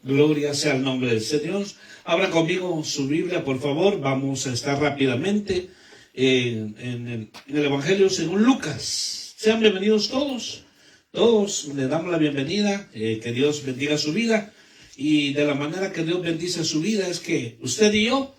Gloria sea el nombre del Señor. Abra conmigo su Biblia, por favor. Vamos a estar rápidamente en el Evangelio según Lucas. Sean bienvenidos todos. Todos le damos la bienvenida. Que Dios bendiga su vida. Y de la manera que Dios bendice su vida es que usted y yo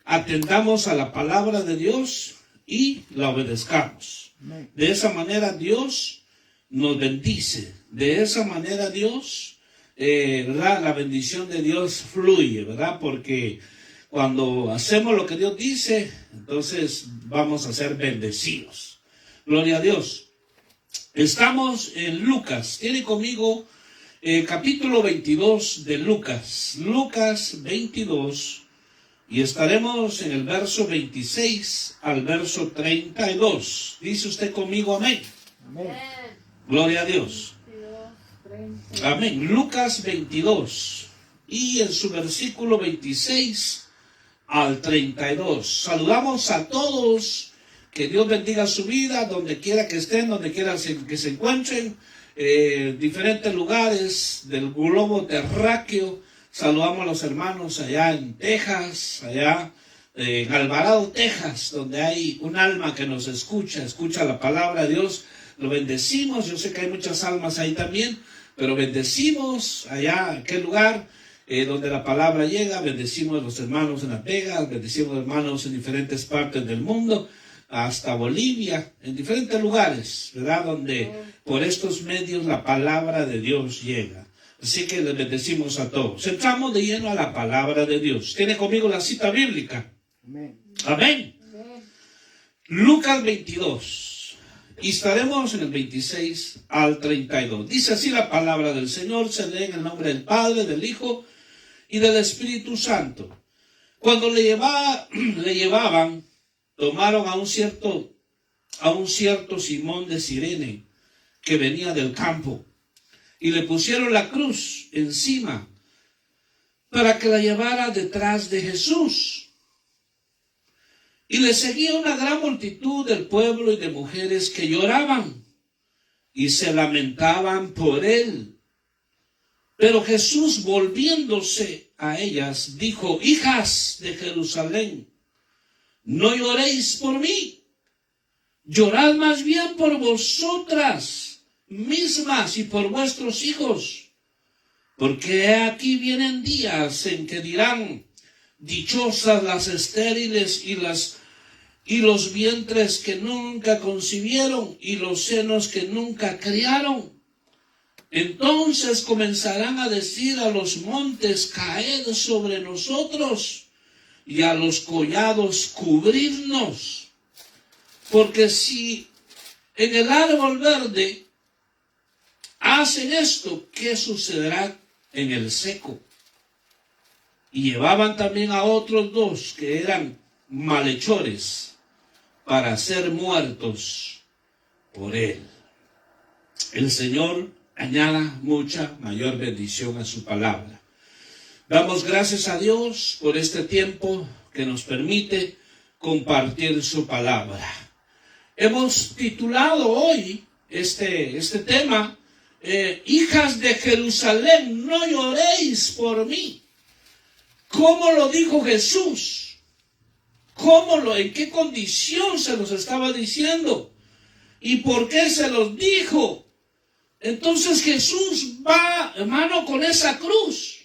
atendamos a la palabra de Dios y la obedezcamos. De esa manera Dios nos bendice. De esa manera Dios, ¿verdad? La bendición de Dios fluye, ¿verdad? Porque cuando hacemos lo que Dios dice, entonces vamos a ser bendecidos. Gloria a Dios. Estamos en Lucas. Tiene conmigo capítulo 22 de Lucas. Lucas 22. Y estaremos en el verso 26 al verso 32. Dice usted conmigo amén. Amén. Gloria a Dios. 22, Amén. Lucas 22 y en su versículo 26 al 32. Saludamos a todos. Que Dios bendiga su vida, donde quiera que estén, donde quiera que se encuentren, diferentes lugares del globo terráqueo. Saludamos a los hermanos allá en Texas, allá en Alvarado, Texas, donde hay un alma que nos escucha la palabra de Dios. Lo bendecimos. Yo sé que hay muchas almas ahí también, pero bendecimos allá, aquel lugar donde la palabra llega. Bendecimos a los hermanos en Las Vegas, bendecimos a los hermanos en diferentes partes del mundo, hasta Bolivia, en diferentes lugares, ¿verdad? Donde por estos medios la palabra de Dios llega. Así que les bendecimos a todos. Entramos de lleno a la palabra de Dios. ¿Tiene conmigo la cita bíblica? Amén. Amén. Lucas 22. Y estaremos en el 26 al 32. Dice así la palabra del Señor. Se lee en el nombre del Padre, del Hijo y del Espíritu Santo. Cuando le llevaban, tomaron a un cierto Simón de Cirene, que venía del campo, y le pusieron la cruz encima para que la llevara detrás de Jesús. Y le seguía una gran multitud del pueblo y de mujeres que lloraban y se lamentaban por él. Pero Jesús, volviéndose a ellas, dijo: hijas de Jerusalén, no lloréis por mí, llorad más bien por vosotras mismas y por vuestros hijos, porque aquí vienen días en que dirán: dichosas las estériles y los vientres que nunca concibieron y los senos que nunca criaron. Entonces comenzarán a decir a los montes: caed sobre nosotros, y a los collados: cubridnos. Porque si en el árbol verde hacen esto, ¿qué sucederá en el seco? Y llevaban también a otros dos que eran malhechores para ser muertos por él. El Señor añada mucha mayor bendición a su palabra. Damos gracias a Dios por este tiempo que nos permite compartir su palabra. Hemos titulado hoy este tema, hijas de Jerusalén, no lloréis por mí. ¿Cómo lo dijo Jesús? ¿En qué condición se los estaba diciendo? ¿Y por qué se los dijo? Entonces Jesús va, hermano, con esa cruz.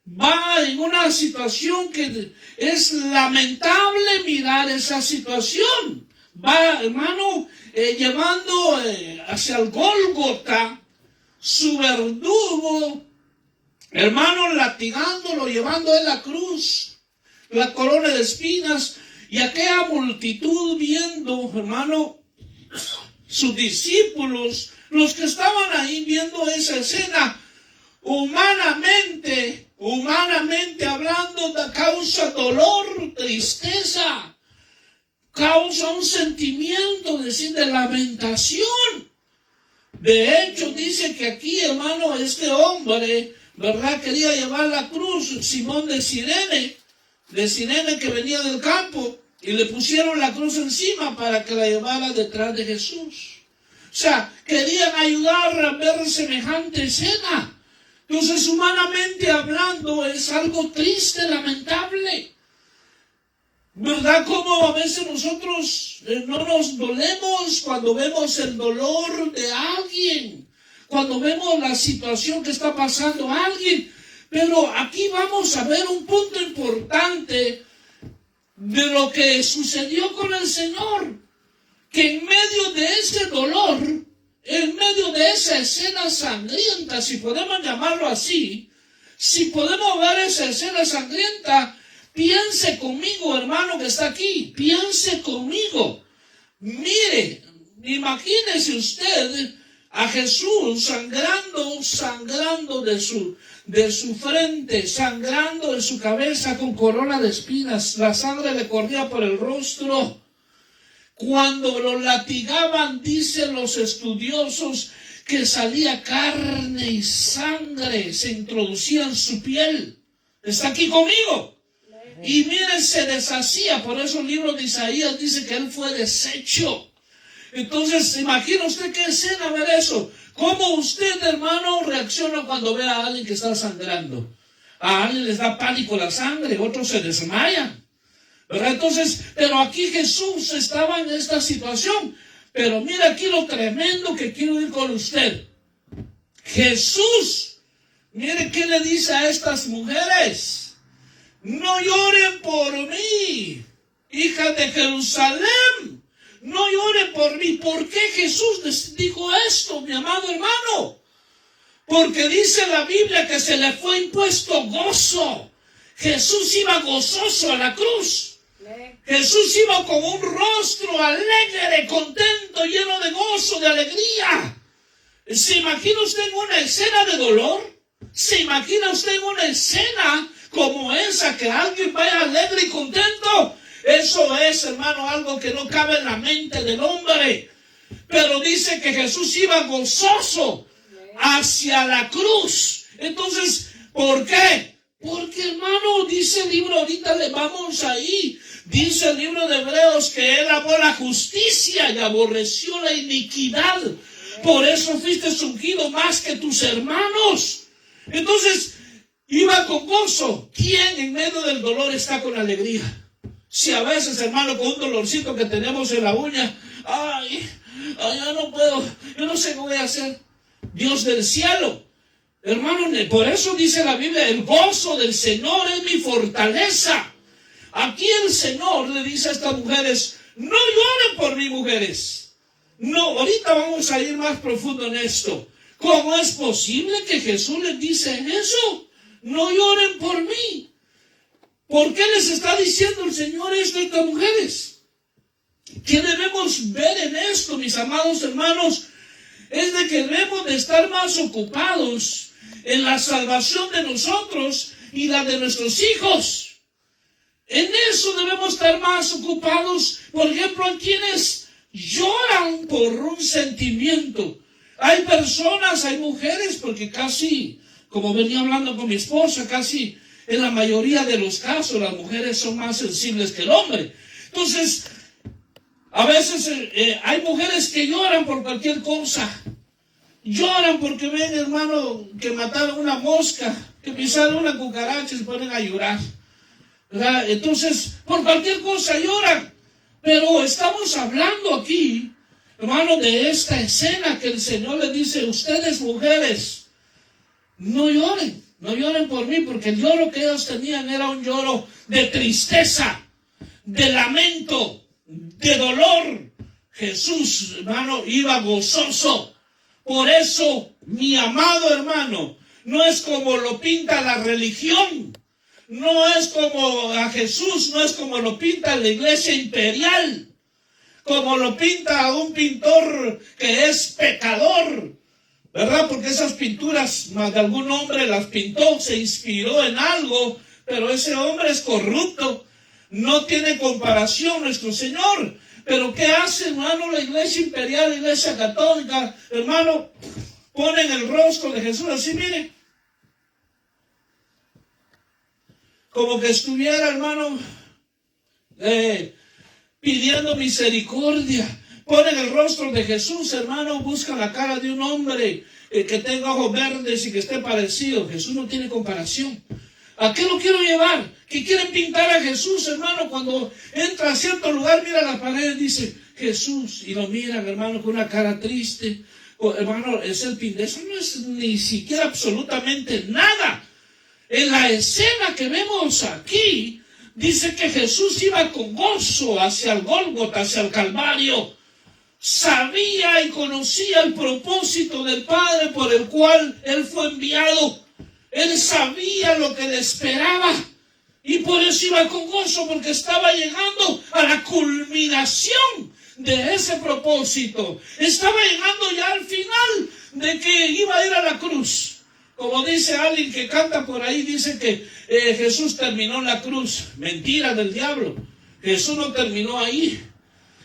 Va en una situación que es lamentable mirar esa situación. Va, hermano, llevando hacia el Gólgota su verdugo, hermano, latigándolo, llevando en la cruz, la corona de espinas, y aquella multitud viendo, hermano, sus discípulos, los que estaban ahí viendo esa escena, humanamente hablando, causa dolor, tristeza, causa un sentimiento de lamentación. De hecho, dice que aquí, hermano, este hombre, ¿verdad?, quería llevar la cruz, Simón de Cirene que venía del campo, y le pusieron la cruz encima para que la llevara detrás de Jesús. O sea, querían ayudar a ver semejante escena. Entonces, humanamente hablando, es algo triste, lamentable. ¿Verdad? Como a veces nosotros no nos dolemos cuando vemos el dolor de alguien, cuando vemos la situación que está pasando a alguien. Pero aquí vamos a ver un punto importante de lo que sucedió con el Señor, que en medio de ese dolor, en medio de esa escena sangrienta, si podemos llamarlo así, si podemos ver esa escena sangrienta, piense conmigo, hermano que está aquí, piense conmigo. Mire, imagínese usted a Jesús sangrando de su frente, sangrando de su cabeza con corona de espinas. La sangre le corría por el rostro. Cuando lo latigaban, dicen los estudiosos, que salía carne y sangre, se introducía en su piel. ¿Está aquí conmigo? Y miren, se deshacía. Por eso el libro de Isaías dice que él fue deshecho. Entonces, imagina usted qué escena ver eso. ¿Cómo usted, hermano, reacciona cuando ve a alguien que está sangrando? A alguien les da pánico la sangre, otros se desmayan, ¿verdad? Entonces, pero aquí Jesús estaba en esta situación. Pero mira aquí lo tremendo que quiero ir con usted. Jesús, mire qué le dice a estas mujeres. No lloren por mí, hijas de Jerusalén. No lloren por mí. ¿Por qué Jesús les dijo esto, mi amado hermano? Porque dice la Biblia que se le fue impuesto gozo. Jesús iba gozoso a la cruz. Jesús iba con un rostro alegre, contento, lleno de gozo, de alegría. ¿Se imagina usted en una escena de dolor? ¿Se imagina usted en una escena como esa, que alguien vaya alegre y contento? Eso es, hermano, algo que no cabe en la mente del hombre. Pero dice que Jesús iba gozoso hacia la cruz. Entonces, ¿por qué? Porque, hermano, dice el libro, ahorita le vamos ahí, dice el libro de Hebreos que Él amó la justicia y aborreció la iniquidad. Por eso fuiste ungido más que tus hermanos. Entonces, iba con gozo. ¿Quién en medio del dolor está con alegría? Si a veces, hermano, con un dolorcito que tenemos en la uña, ya no puedo, yo no sé qué voy a hacer. Dios del cielo, hermano, por eso dice la Biblia, el gozo del Señor es mi fortaleza. Aquí el Señor le dice a estas mujeres, no lloren por mí, mujeres. No, ahorita vamos a ir más profundo en esto. ¿Cómo es posible que Jesús les dice eso? No lloren por mí. ¿Por qué les está diciendo el Señor esto a estas mujeres? ¿Qué debemos ver en esto, mis amados hermanos? Es de que debemos de estar más ocupados en la salvación de nosotros y la de nuestros hijos. En eso debemos estar más ocupados. Por ejemplo, hay quienes lloran por un sentimiento. Hay personas, hay mujeres, porque casi, como venía hablando con mi esposa, casi en la mayoría de los casos las mujeres son más sensibles que el hombre. Entonces, a veces hay mujeres que lloran por cualquier cosa. Lloran porque ven, hermano, que mataron una mosca, que pisaron una cucaracha y se ponen a llorar, ¿verdad? Entonces, por cualquier cosa lloran. Pero estamos hablando aquí, hermano, de esta escena que el Señor le dice, ustedes mujeres, no lloren. No lloren por mí, porque el lloro que ellos tenían era un lloro de tristeza, de lamento, de dolor. Jesús, hermano, iba gozoso. Por eso, mi amado hermano, no es como lo pinta la religión. No es como a Jesús, no es como lo pinta la iglesia imperial. Como lo pinta a un pintor que es pecador, ¿verdad? Porque esas pinturas, más de algún hombre las pintó, se inspiró en algo, pero ese hombre es corrupto, no tiene comparación nuestro Señor. Pero ¿qué hace, hermano, la iglesia imperial, la iglesia católica? Hermano, ponen el rostro de Jesús así, mire, como que estuviera, hermano, pidiendo misericordia. ponen el rostro de Jesús, hermano, buscan la cara de un hombre que tenga ojos verdes y que esté parecido. Jesús no tiene comparación. ¿A qué lo quiero llevar? Que quieren pintar a Jesús, hermano, cuando entra a cierto lugar, mira la pared, dice Jesús, y lo miran, hermano, con una cara triste. Hermano, es el pintor, eso no es ni siquiera absolutamente nada. En la escena que vemos aquí, dice que Jesús iba con gozo hacia el Gólgota, hacia el Calvario. Sabía y conocía el propósito del Padre por el cual Él fue enviado. Él sabía lo que le esperaba. Y por eso iba con gozo, porque estaba llegando a la culminación de ese propósito. Estaba llegando ya al final de que iba a ir a la cruz. Como dice alguien que canta por ahí, dice que Jesús terminó en la cruz. Mentira del diablo. Jesús no terminó ahí.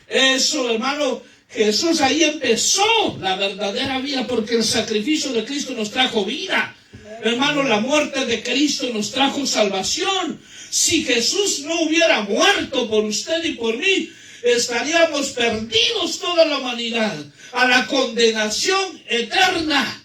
Eso, hermano, Jesús ahí empezó la verdadera vida, porque el sacrificio de Cristo nos trajo vida. Hermano, la muerte de Cristo nos trajo salvación. Si Jesús no hubiera muerto por usted y por mí, estaríamos perdidos toda la humanidad a la condenación eterna.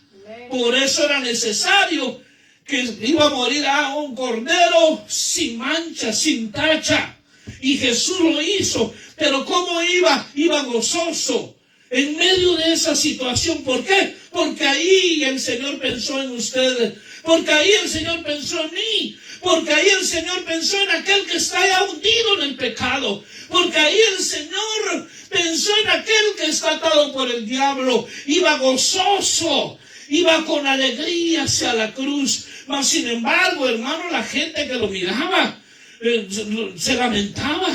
Por eso era necesario que iba a morir a un cordero sin mancha, sin tacha. Y Jesús lo hizo. Pero ¿cómo iba? Iba gozoso en medio de esa situación. ¿Por qué? Porque ahí el Señor pensó en ustedes. Porque ahí el Señor pensó en mí. Porque ahí el Señor pensó en aquel que está ya hundido en el pecado. Porque ahí el Señor pensó en aquel que está atado por el diablo. Iba gozoso. Iba con alegría hacia la cruz. Mas sin embargo, hermano, la gente que lo miraba se lamentaba.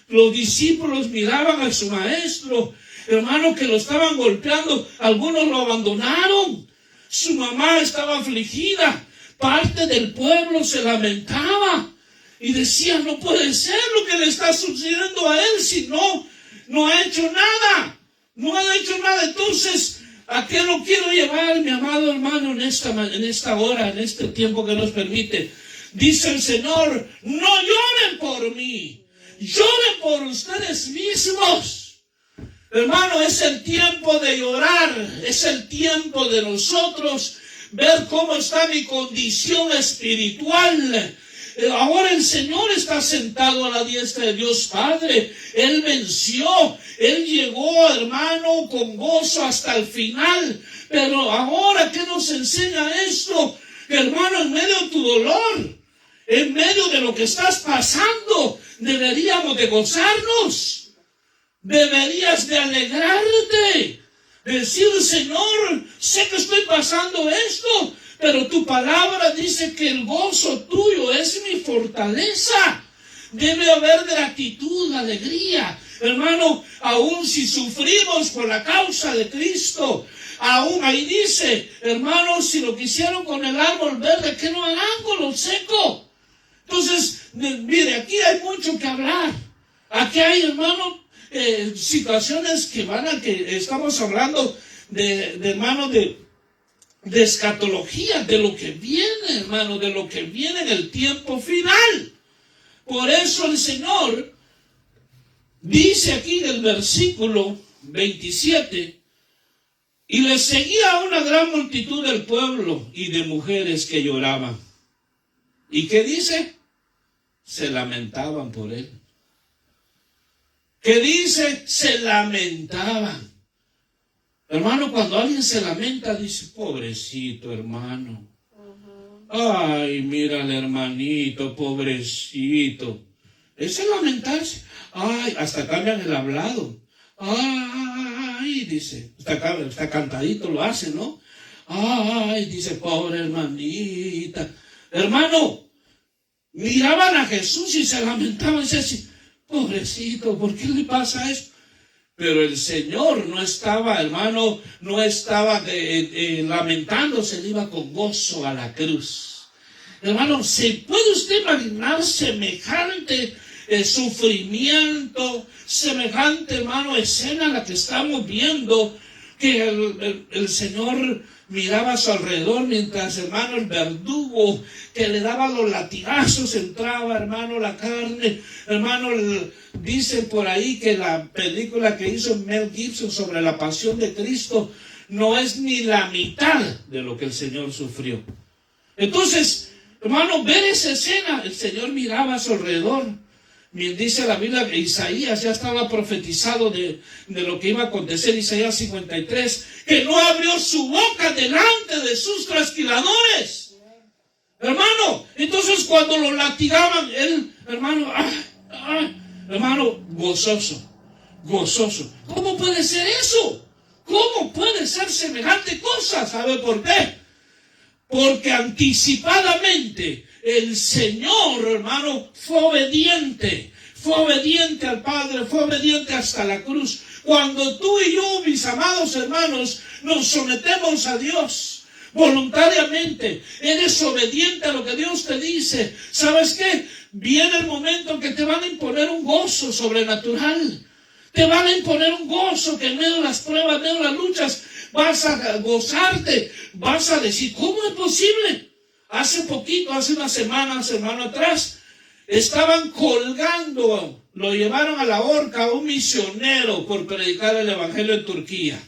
Los discípulos miraban a su maestro, hermano, que lo estaban golpeando. Algunos lo abandonaron. Su mamá estaba afligida. Parte del pueblo se lamentaba y decía, no puede ser lo que le está sucediendo a él si no ha hecho nada. No ha hecho nada. Entonces, ¿a qué lo quiero llevar, mi amado hermano, en esta hora, en este tiempo que nos permite? Dice el Señor, no lloren por mí, lloren por ustedes mismos. Hermano, es el tiempo de llorar, es el tiempo de nosotros ver cómo está mi condición espiritual. Ahora el Señor está sentado a la diestra de Dios Padre. Él venció, Él llegó, hermano, con gozo hasta el final. Pero ahora, ¿qué nos enseña esto? Hermano, en medio de tu dolor, en medio de lo que estás pasando, deberíamos de gozarnos. Deberías de alegrarte. Decir, Señor, sé que estoy pasando esto, pero tu palabra dice que el gozo tuyo es mi fortaleza. Debe haber gratitud, alegría. Hermano, aún si sufrimos por la causa de Cristo, aún ahí dice, hermano, si lo que hicieron con el árbol verde, ¿qué no harán con lo seco? Entonces, mire, aquí hay mucho que hablar. Aquí hay, hermano, situaciones que estamos hablando hermano, de escatología, de lo que viene, hermano, de lo que viene en el tiempo final. Por eso el Señor dice aquí en el versículo 27, y le seguía una gran multitud del pueblo y de mujeres que lloraban. ¿Y qué dice? Se lamentaban por él. ¿Qué dice? Se lamentaban. Hermano, cuando alguien se lamenta, dice, pobrecito hermano. Ay, mira al hermanito, pobrecito. Ese lamentarse. Ay, hasta cambian el hablado. Ay, dice, hasta cantadito lo hace, ¿no? Ay, dice, pobre hermanita. Hermano, miraban a Jesús y se lamentaban y decían, pobrecito, ¿por qué le pasa esto? Pero el Señor no estaba, hermano, no estaba lamentándose, él iba con gozo a la cruz. Hermano, ¿se puede usted imaginar semejante sufrimiento, semejante, hermano, escena la que estamos viendo? que el Señor miraba a su alrededor mientras, hermano, el verdugo que le daba los latigazos entraba, hermano, la carne. Hermano, dicen por ahí que la película que hizo Mel Gibson sobre la pasión de Cristo no es ni la mitad de lo que el Señor sufrió. Entonces, hermano, ver esa escena, el Señor miraba a su alrededor. Dice la Biblia que Isaías ya estaba profetizado de lo que iba a acontecer, Isaías 53, que no abrió su boca delante de sus trasquiladores. Hermano, entonces cuando lo latigaban, él, hermano, hermano, gozoso. ¿Cómo puede ser eso? ¿Cómo puede ser semejante cosa? ¿Sabe por qué? Porque anticipadamente el Señor, hermano, fue obediente al Padre, fue obediente hasta la cruz. Cuando tú y yo, mis amados hermanos, nos sometemos a Dios voluntariamente, eres obediente a lo que Dios te dice. ¿Sabes qué? Viene el momento en que te van a imponer un gozo sobrenatural. Te van a imponer un gozo que en medio de las pruebas, en medio de las luchas, vas a gozarte, vas a decir, ¿cómo es posible? Hace unas semanas, hermano, atrás, estaban colgando, lo llevaron a la horca a un misionero por predicar el evangelio en Turquía.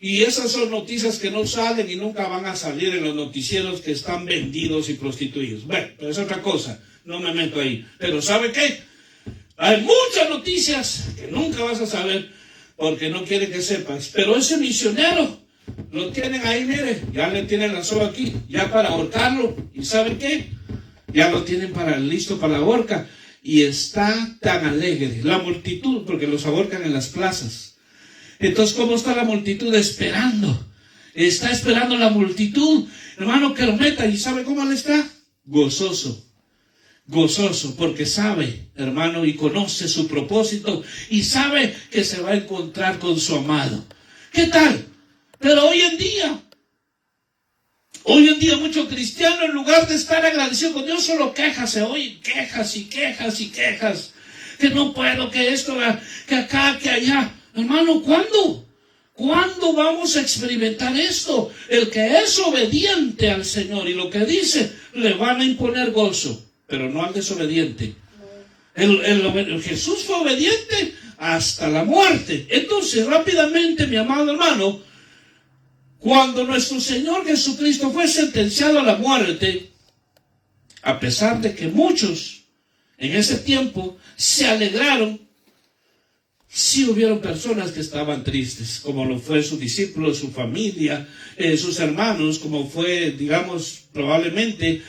Y esas son noticias que no salen y nunca van a salir en los noticieros que están vendidos y prostituidos. Bueno, pero es otra cosa, no me meto ahí. Pero ¿sabe qué? Hay muchas noticias que nunca vas a saber porque no quieren que sepas. Pero ese misionero lo tienen ahí, mire, ya le tienen la soga aquí, ya para ahorcarlo. ¿Y saben qué? Ya lo tienen listo para la horca. Y está tan alegre. La multitud, porque los ahorcan en las plazas. Entonces, ¿cómo está la multitud esperando? Está esperando la multitud, hermano, que lo meta. ¿Y sabe cómo le está? Gozoso, porque sabe, hermano, y conoce su propósito y sabe que se va a encontrar con su amado. ¿Qué tal? Pero hoy en día muchos cristianos, en lugar de estar agradecidos con Dios, solo quejas, se oyen quejas. Que no puedo, que esto, que acá, que allá. Hermano, ¿cuándo? ¿Cuándo vamos a experimentar esto? El que es obediente al Señor y lo que dice, le van a imponer gozo, pero no al desobediente. Jesús fue obediente hasta la muerte. Entonces, rápidamente, mi amado hermano, cuando nuestro Señor Jesucristo fue sentenciado a la muerte, a pesar de que muchos en ese tiempo se alegraron, sí hubieron personas que estaban tristes, como lo fue sus discípulos, su familia, sus hermanos, como fue, digamos, probablemente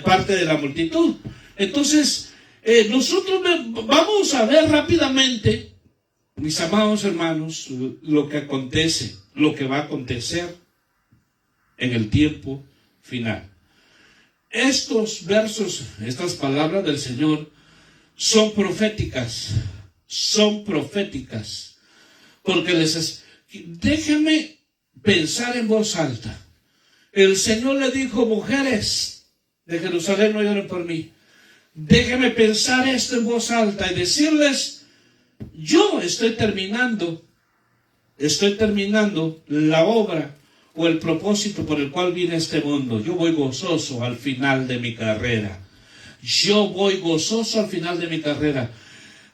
parte de la multitud. Entonces, nosotros vamos a ver rápidamente, mis amados hermanos, lo que acontece, lo que va a acontecer en el tiempo final. Estos versos, estas palabras del Señor son proféticas, porque déjenme pensar en voz alta. El Señor le dijo, mujeres de Jerusalén, no lloren por mí. Déjenme pensar esto en voz alta y decirles, yo estoy terminando la obra o el propósito por el cual vine a este mundo. Yo voy gozoso al final de mi carrera.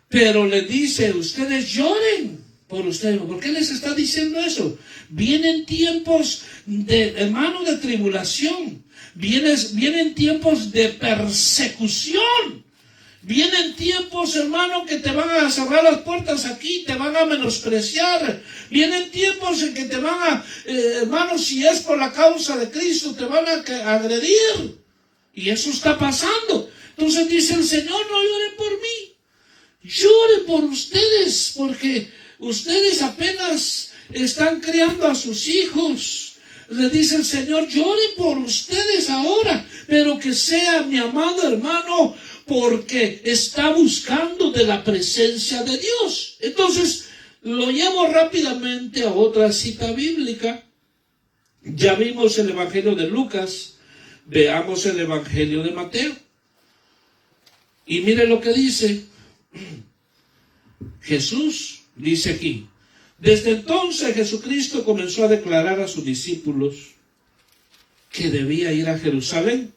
Pero le dice, ustedes lloren por ustedes. ¿Por qué les está diciendo eso? Vienen tiempos hermano, de tribulación. Vienen tiempos de persecución. Vienen tiempos, hermano, que te van a cerrar las puertas aquí, te van a menospreciar. Vienen tiempos en que te van a, hermano, si es por la causa de Cristo, te van a agredir. Y eso está pasando. Entonces dice el Señor, no lloren por mí. Lloren por ustedes, porque ustedes apenas están criando a sus hijos. Le dice el Señor, lloren por ustedes ahora, pero que sea mi amado hermano, porque está buscando de la presencia de Dios. Entonces, lo llevo rápidamente a otra cita bíblica. Ya vimos el Evangelio de Lucas, veamos el Evangelio de Mateo. Y mire lo que dice. Jesús dice aquí, Desde entonces Jesucristo comenzó a declarar a sus discípulos que debía ir a Jerusalén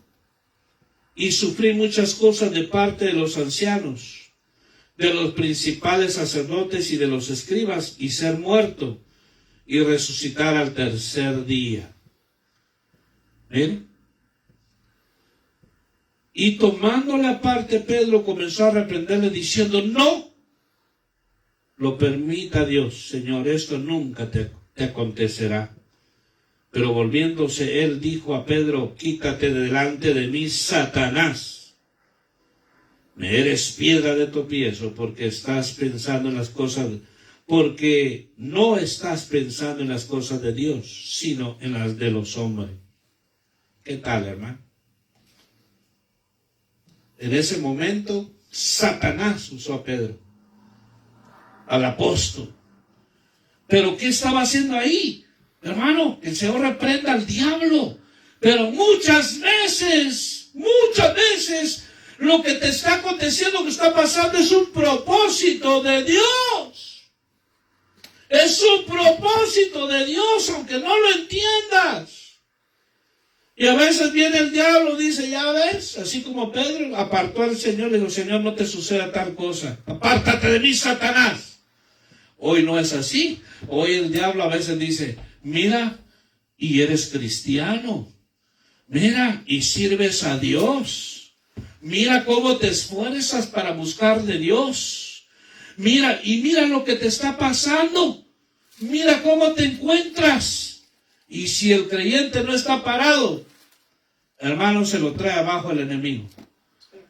y sufrir muchas cosas de parte de los ancianos, de los principales sacerdotes y de los escribas, y ser muerto y resucitar al tercer día. ¿Ven? Y tomándole aparte, Pedro comenzó a reprenderle diciendo: no lo permita Dios, Señor, esto nunca te acontecerá. Pero volviéndose él dijo a Pedro: quítate de delante de mí, Satanás. Me eres piedra de tropiezo, porque no estás pensando en las cosas de Dios, sino en las de los hombres. ¿Qué tal, hermano? En ese momento, Satanás usó a Pedro, al apóstol. ¿Pero qué estaba haciendo ahí? Hermano, que el Señor reprenda al diablo. Pero muchas veces, lo que te está aconteciendo, que está pasando, es un propósito de Dios. Es un propósito de Dios, aunque no lo entiendas. Y a veces viene el diablo y dice: ya ves, así como Pedro apartó al Señor, le dijo: Señor, no te suceda tal cosa. Apártate de mí, Satanás. Hoy no es así. Hoy el diablo a veces dice: mira, y eres cristiano. Mira, y sirves a Dios. Mira cómo te esfuerzas para buscar de Dios. Mira, y mira lo que te está pasando. Mira cómo te encuentras. Y si el creyente no está parado, hermano, se lo trae abajo el enemigo.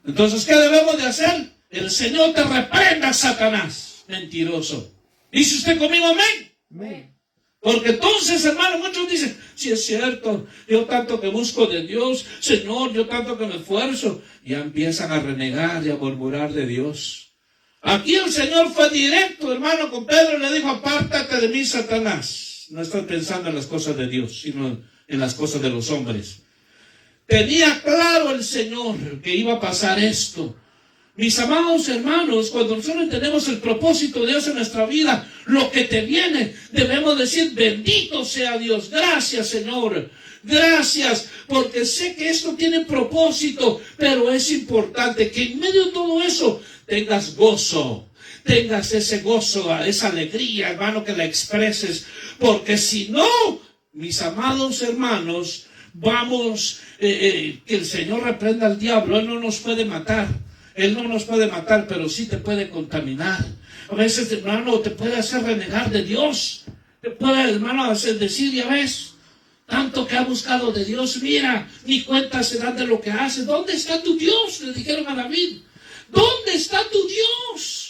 Entonces, ¿qué debemos de hacer? El Señor te reprenda, Satanás, mentiroso. ¿Dice usted conmigo amén? Amén. Porque entonces, hermano, muchos dicen: si es cierto, yo tanto que busco de Dios, Señor, yo tanto que me esfuerzo. Ya empiezan a renegar y a murmurar de Dios. Aquí el Señor fue directo, hermano, con Pedro, y le dijo: apártate de mí, Satanás. No estás pensando en las cosas de Dios, sino en las cosas de los hombres. Tenía claro el Señor que iba a pasar esto. Mis amados hermanos, cuando nosotros tenemos el propósito de Dios en nuestra vida, lo que te viene, debemos decir: bendito sea Dios. Gracias, Señor. Gracias, porque sé que esto tiene propósito, pero es importante que en medio de todo eso tengas gozo. Tengas ese gozo, esa alegría, hermano, que la expreses. Porque si no, mis amados hermanos, vamos, que el Señor reprenda al diablo. Él no nos puede matar. Él no nos puede matar, pero sí te puede contaminar. A veces, hermano, te puede hacer renegar de Dios. Te puede, hermano, hacer decir: ya ves, tanto que ha buscado de Dios, mira, ni cuenta se dan de lo que hace. ¿Dónde está tu Dios?, le dijeron a David. ¿Dónde está tu Dios?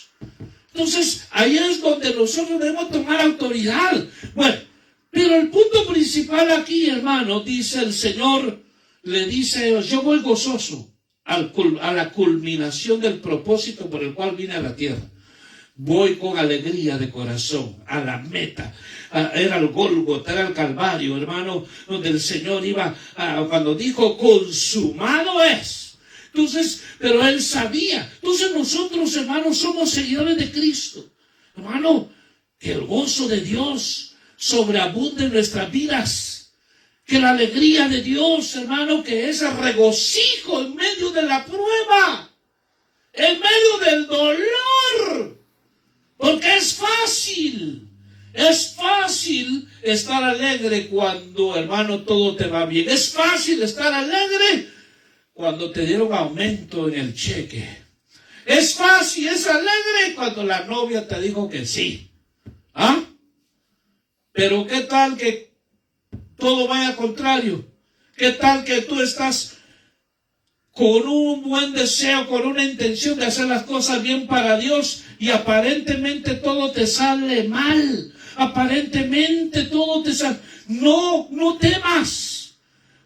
Entonces, ahí es donde nosotros debemos tomar autoridad. Bueno, pero el punto principal aquí, hermano, dice el Señor, le dice: yo voy gozoso a la culminación del propósito por el cual vine a la tierra. Voy con alegría de corazón a la meta. Era el Gólgota, era el Calvario, hermano, donde el Señor iba, cuando dijo: consumado es. Entonces, pero él sabía. Entonces nosotros, hermanos, somos seguidores de Cristo. Hermano, que el gozo de Dios sobreabunde en nuestras vidas. Que la alegría de Dios, hermano, que ese regocijo en medio de la prueba, en medio del dolor. Porque es fácil estar alegre cuando, hermano, todo te va bien. Es fácil estar alegre cuando te dieron aumento en el cheque. Es fácil, es alegre cuando la novia te dijo que sí. ¿Ah? Pero ¿qué tal que todo vaya contrario? ¿Qué tal que tú estás con un buen deseo, con una intención de hacer las cosas bien para Dios, y aparentemente todo te sale mal? Aparentemente todo te sale. No temas.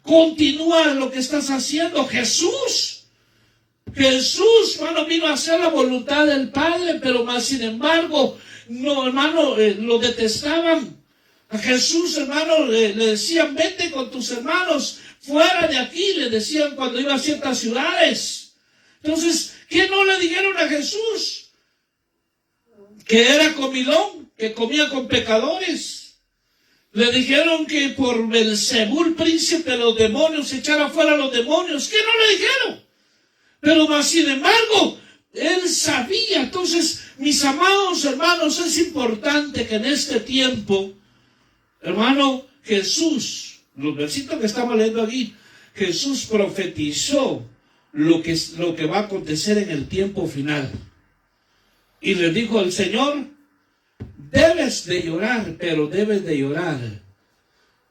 Continúa lo que estás haciendo. Jesús, hermano, vino a hacer la voluntad del Padre, pero más sin embargo, no, hermano, lo detestaban. A Jesús, hermano, le decían: vete con tus hermanos fuera de aquí, le decían cuando iba a ciertas ciudades. Entonces, ¿qué no le dijeron a Jesús? Que era comilón, que comía con pecadores. Le dijeron que por Belzebul, príncipe de los demonios, echara fuera a los demonios. ¿Qué no le dijeron? Pero más sin embargo, él sabía. Entonces, mis amados hermanos, es importante que en este tiempo, hermano, Jesús, los versículos que estamos leyendo aquí, Jesús profetizó lo que va a acontecer en el tiempo final. Y le dijo al Señor, debes de llorar, pero debes de llorar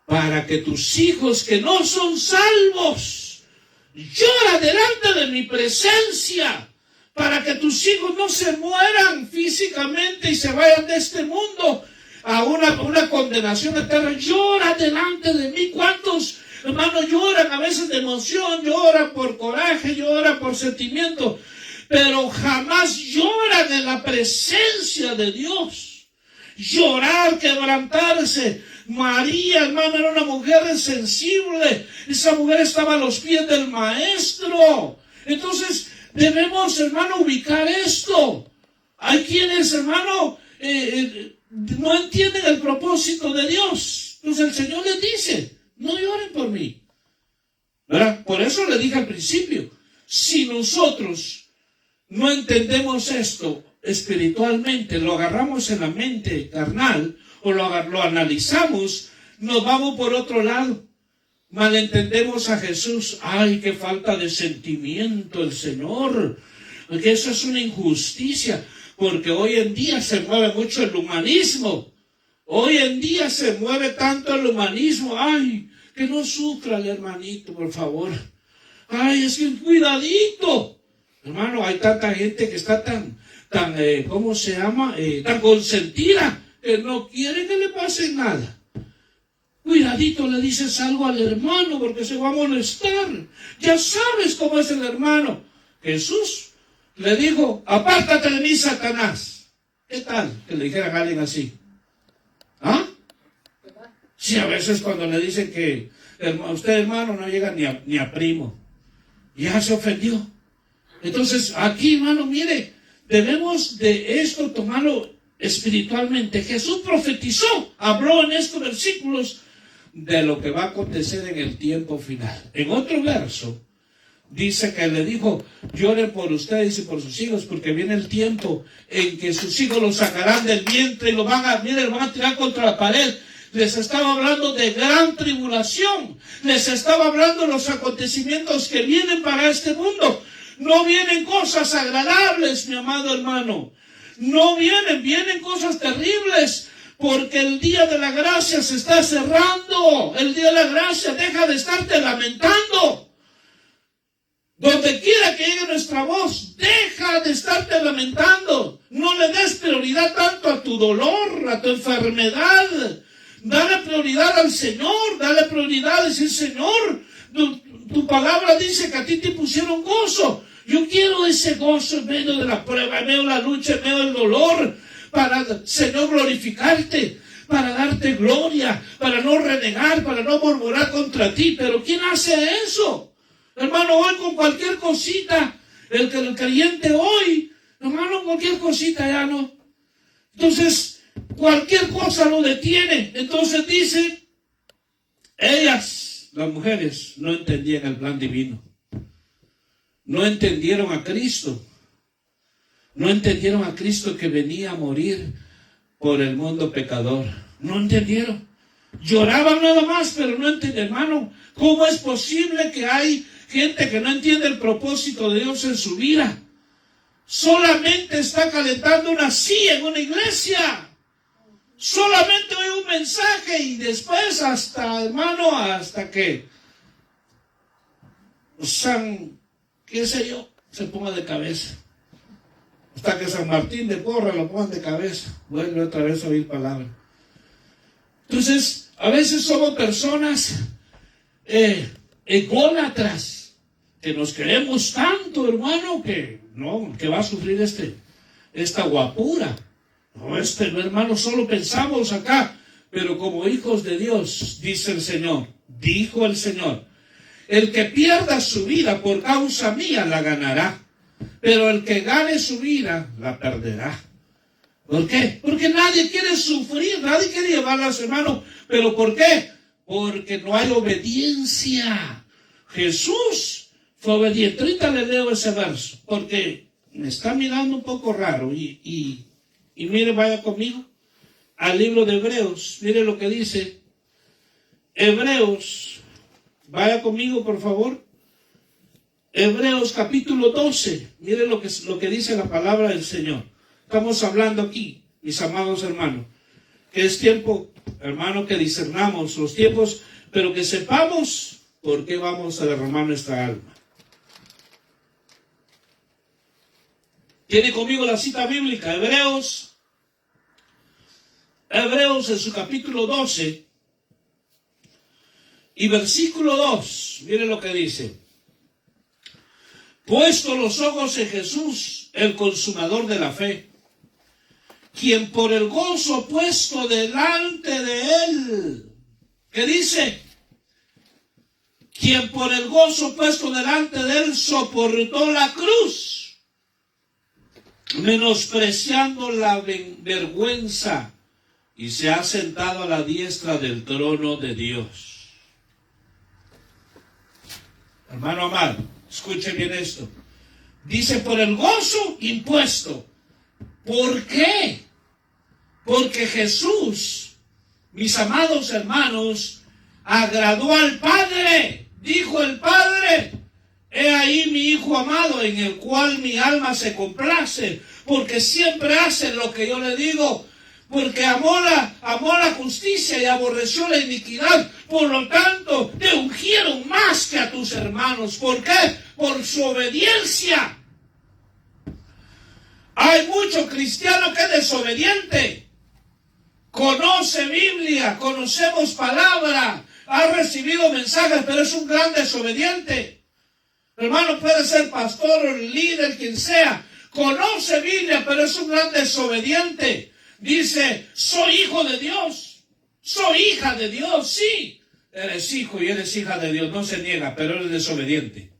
para que tus hijos que no son salvos lloran delante de mi presencia, para que tus hijos no se mueran físicamente y se vayan de este mundo a una condenación eterna. Llora delante de mí. ¿Cuántos hermanos lloran a veces de emoción, lloran por coraje, lloran por sentimiento, pero jamás lloran en la presencia de Dios? Llorar, quebrantarse. María, hermano, era una mujer sensible. Esa mujer estaba a los pies del Maestro. Entonces, debemos, hermano, ubicar esto. Hay quienes, hermano, no entienden el propósito de Dios. Entonces el Señor les dice, no lloren por mí. ¿Verdad? Por eso le dije al principio, si nosotros no entendemos esto espiritualmente, lo agarramos en la mente carnal o lo analizamos, nos vamos por otro lado. Malentendemos a Jesús. Ay, qué falta de sentimiento el Señor. Porque eso es una injusticia. Porque hoy en día se mueve mucho el humanismo. Hoy en día se mueve tanto el humanismo. Ay, que no sufra el hermanito, por favor. Ay, es que cuidadito. Hermano, hay tanta gente que está tan ¿cómo se llama? Tan consentida, que no quiere que le pase nada. Cuidadito, le dices algo al hermano porque se va a molestar. Ya sabes cómo es el hermano. Jesús le dijo, apártate de mí, Satanás. ¿Qué tal que le dijeran a alguien así? ¿Ah? Sí, a veces cuando le dicen que usted, hermano, no llega ni a primo. Ya se ofendió. Entonces, aquí, hermano, mire, debemos de esto tomarlo espiritualmente. Jesús profetizó, habló en estos versículos de lo que va a acontecer en el tiempo final. En otro verso, dice que le dijo, lloren por ustedes y por sus hijos, porque viene el tiempo en que sus hijos los sacarán del vientre y lo van a tirar contra la pared. Les estaba hablando de gran tribulación. Les estaba hablando de los acontecimientos que vienen para este mundo. No vienen cosas agradables, mi amado hermano. No vienen cosas terribles. Porque el día de la gracia se está cerrando. El día de la gracia, deja de estarte lamentando. Donde quiera que llegue nuestra voz, deja de estarte lamentando. No le des prioridad tanto a tu dolor, a tu enfermedad. Dale prioridad al Señor. Dale prioridad a decir, Señor, tu palabra dice que a ti te pusieron gozo. Yo quiero ese gozo en medio de la prueba, en medio de la lucha, en medio del dolor. Para, Señor, glorificarte, para darte gloria, para no renegar, para no murmurar contra ti. Pero ¿quién hace eso? Hermano, hoy con cualquier cosita, el creyente hoy, hermano, cualquier cosita ya no. Entonces, cualquier cosa lo detiene. Entonces dice, ellas, las mujeres, no entendían el plan divino. No entendieron a Cristo. No entendieron a Cristo que venía a morir por el mundo pecador. No entendieron. Lloraban nada más, pero no entendieron. Hermano, ¿cómo es posible que hay gente que no entiende el propósito de Dios en su vida? Solamente está calentando una silla en una iglesia. Solamente oye un mensaje y después hasta que qué sé yo, se ponga de cabeza. Hasta que San Martín de Porres lo pongan de cabeza. Vuelve otra vez a oír palabra. Entonces, a veces somos personas ególatras, que nos creemos tanto, hermano, que va a sufrir esta guapura. No, hermano, solo pensamos acá. Pero como hijos de Dios, dice el Señor, dijo el Señor, el que pierda su vida por causa mía la ganará. Pero el que gane su vida, la perderá. ¿Por qué? Porque nadie quiere sufrir, nadie quiere llevar a su hermano. ¿Pero por qué? Porque no hay obediencia. Jesús fue obediente. Ahorita le leo ese verso, porque me está mirando un poco raro. Y mire, vaya conmigo al libro de Hebreos. Mire lo que dice. Hebreos, vaya conmigo por favor. Hebreos capítulo 12. Mire lo que dice la palabra del Señor. Estamos hablando aquí, mis amados hermanos, que es tiempo, hermano, que discernamos los tiempos, pero que sepamos por qué vamos a derramar nuestra alma. Tiene conmigo la cita bíblica, Hebreos en su capítulo 12 y versículo 2. Mire lo que dice. Puesto los ojos en Jesús, el consumador de la fe, quien por el gozo puesto delante de él, ¿qué dice? Quien por el gozo puesto delante de él soportó la cruz, menospreciando la vergüenza, y se ha sentado a la diestra del trono de Dios. Hermano amado, escuche bien esto. Dice por el gozo impuesto. ¿Por qué? Porque Jesús, mis amados hermanos, agradó al Padre. Dijo el Padre: he ahí mi Hijo amado, en el cual mi alma se complace, porque siempre hace lo que yo le digo. Porque amó la justicia y aborreció la iniquidad. Por lo tanto, te ungieron más que a tus hermanos. ¿Por qué? Por su obediencia. Hay mucho cristiano que es desobediente. Conoce Biblia, conocemos palabra, ha recibido mensajes, pero es un gran desobediente. Hermano, puede ser pastor, líder, quien sea. Conoce Biblia, pero es un gran desobediente. Dice: soy hijo de Dios, soy hija de Dios. Sí, eres hijo y eres hija de Dios, no se niega, pero eres desobediente.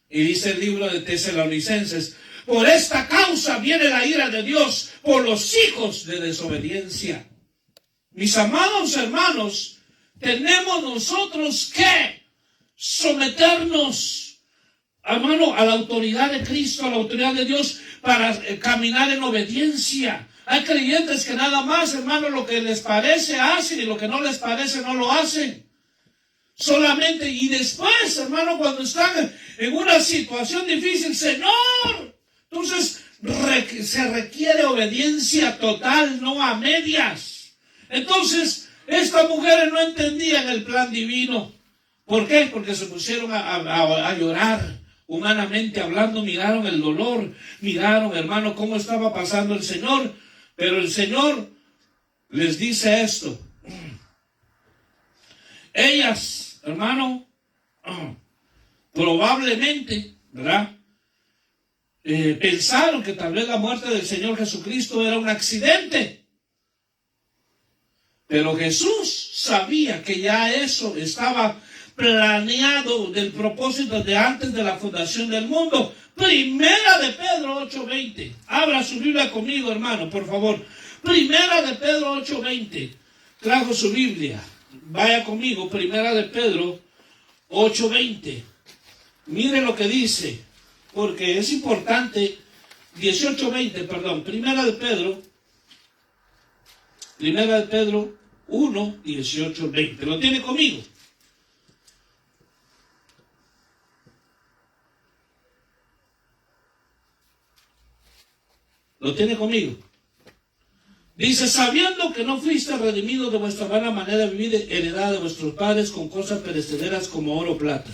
Y dice el libro de Tesalonicenses: por esta causa viene la ira de Dios por los hijos de desobediencia. Mis amados hermanos, tenemos nosotros que someternos, hermano, a la autoridad de Cristo, a la autoridad de Dios, para caminar en obediencia. Hay creyentes que nada más, hermano, lo que les parece hacen, y lo que no les parece no lo hacen. Solamente, y después, hermano, cuando están en una situación difícil, Señor, entonces se requiere obediencia total, no a medias. Entonces, estas mujeres no entendían el plan divino. ¿Por qué? Porque se pusieron a llorar, humanamente hablando, miraron el dolor, miraron, hermano, cómo estaba pasando el Señor. Pero el Señor les dice esto. Ellas, hermano, probablemente, ¿verdad? Pensaron que tal vez la muerte del Señor Jesucristo era un accidente. Pero Jesús sabía que ya eso estaba planeado del propósito de antes de la fundación del mundo. Primera de Pedro 8:20. Abra su Biblia conmigo, hermano, por favor. Primera de Pedro 8:20. Trajo su Biblia. Vaya conmigo, Primera de Pedro 8:20. Mire lo que dice, porque es importante. 18:20, perdón. Primera de Pedro 1, 18, 20. ¿Lo tiene conmigo? ¿Lo tiene conmigo? Dice: sabiendo que no fuiste redimidos de vuestra vana manera de vivir heredada de vuestros padres con cosas perecederas como oro o plata,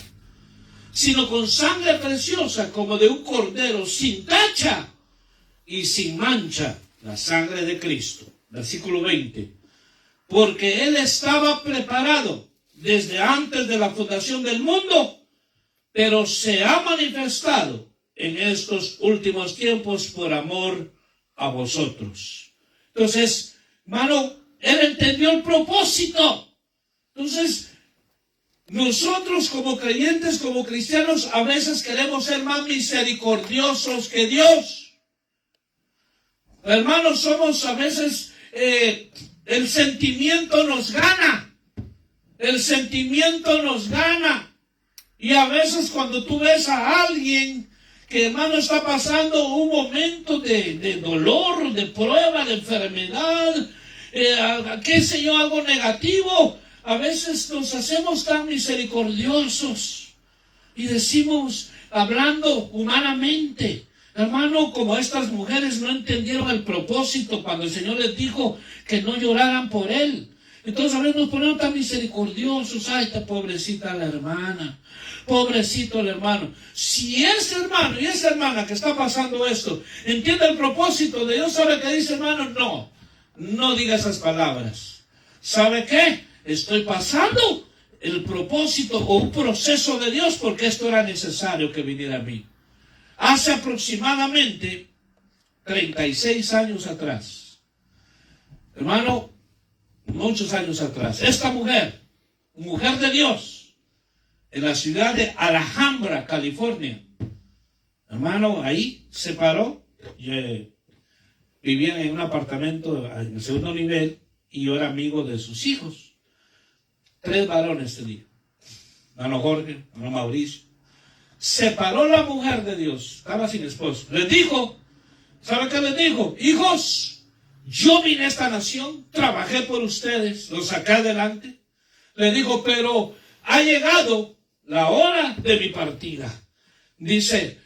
sino con sangre preciosa como de un cordero sin tacha y sin mancha, la sangre de Cristo. Versículo 20. Porque Él estaba preparado desde antes de la fundación del mundo, pero se ha manifestado en estos últimos tiempos por amor a vosotros. Entonces, hermano, Él entendió el propósito. Entonces, nosotros como creyentes, como cristianos, a veces queremos ser más misericordiosos que Dios. Hermanos, somos a veces, el sentimiento nos gana. El sentimiento nos gana. Y a veces cuando tú ves a alguien que, hermano, está pasando un momento de dolor, de prueba, de enfermedad, qué sé yo, algo negativo, a veces nos hacemos tan misericordiosos y decimos, hablando humanamente, hermano, como estas mujeres no entendieron el propósito cuando el Señor les dijo que no lloraran por él. Entonces a veces nos ponemos tan misericordiosos. Ay, esta pobrecita la hermana, pobrecito el hermano. Si ese hermano y esa hermana que está pasando esto entiende el propósito de Dios, ¿sabe qué dice, hermano? No diga esas palabras. ¿Sabe qué? Estoy pasando el propósito o un proceso de Dios porque esto era necesario que viniera a mí. Hace aproximadamente 36 años atrás, hermano, muchos años atrás, esta mujer de Dios, en la ciudad de Alhambra, California, hermano, ahí se paró. Vivían en un apartamento en el segundo nivel y yo era amigo de sus hijos. 3 varones tenía. Hermano Jorge, hermano Mauricio. Se paró la mujer de Dios, estaba sin esposo. Les dijo, ¿sabe qué les dijo? Hijos, yo vine a esta nación, trabajé por ustedes, los saqué adelante. Les dijo, pero ha llegado la hora de mi partida. Dice,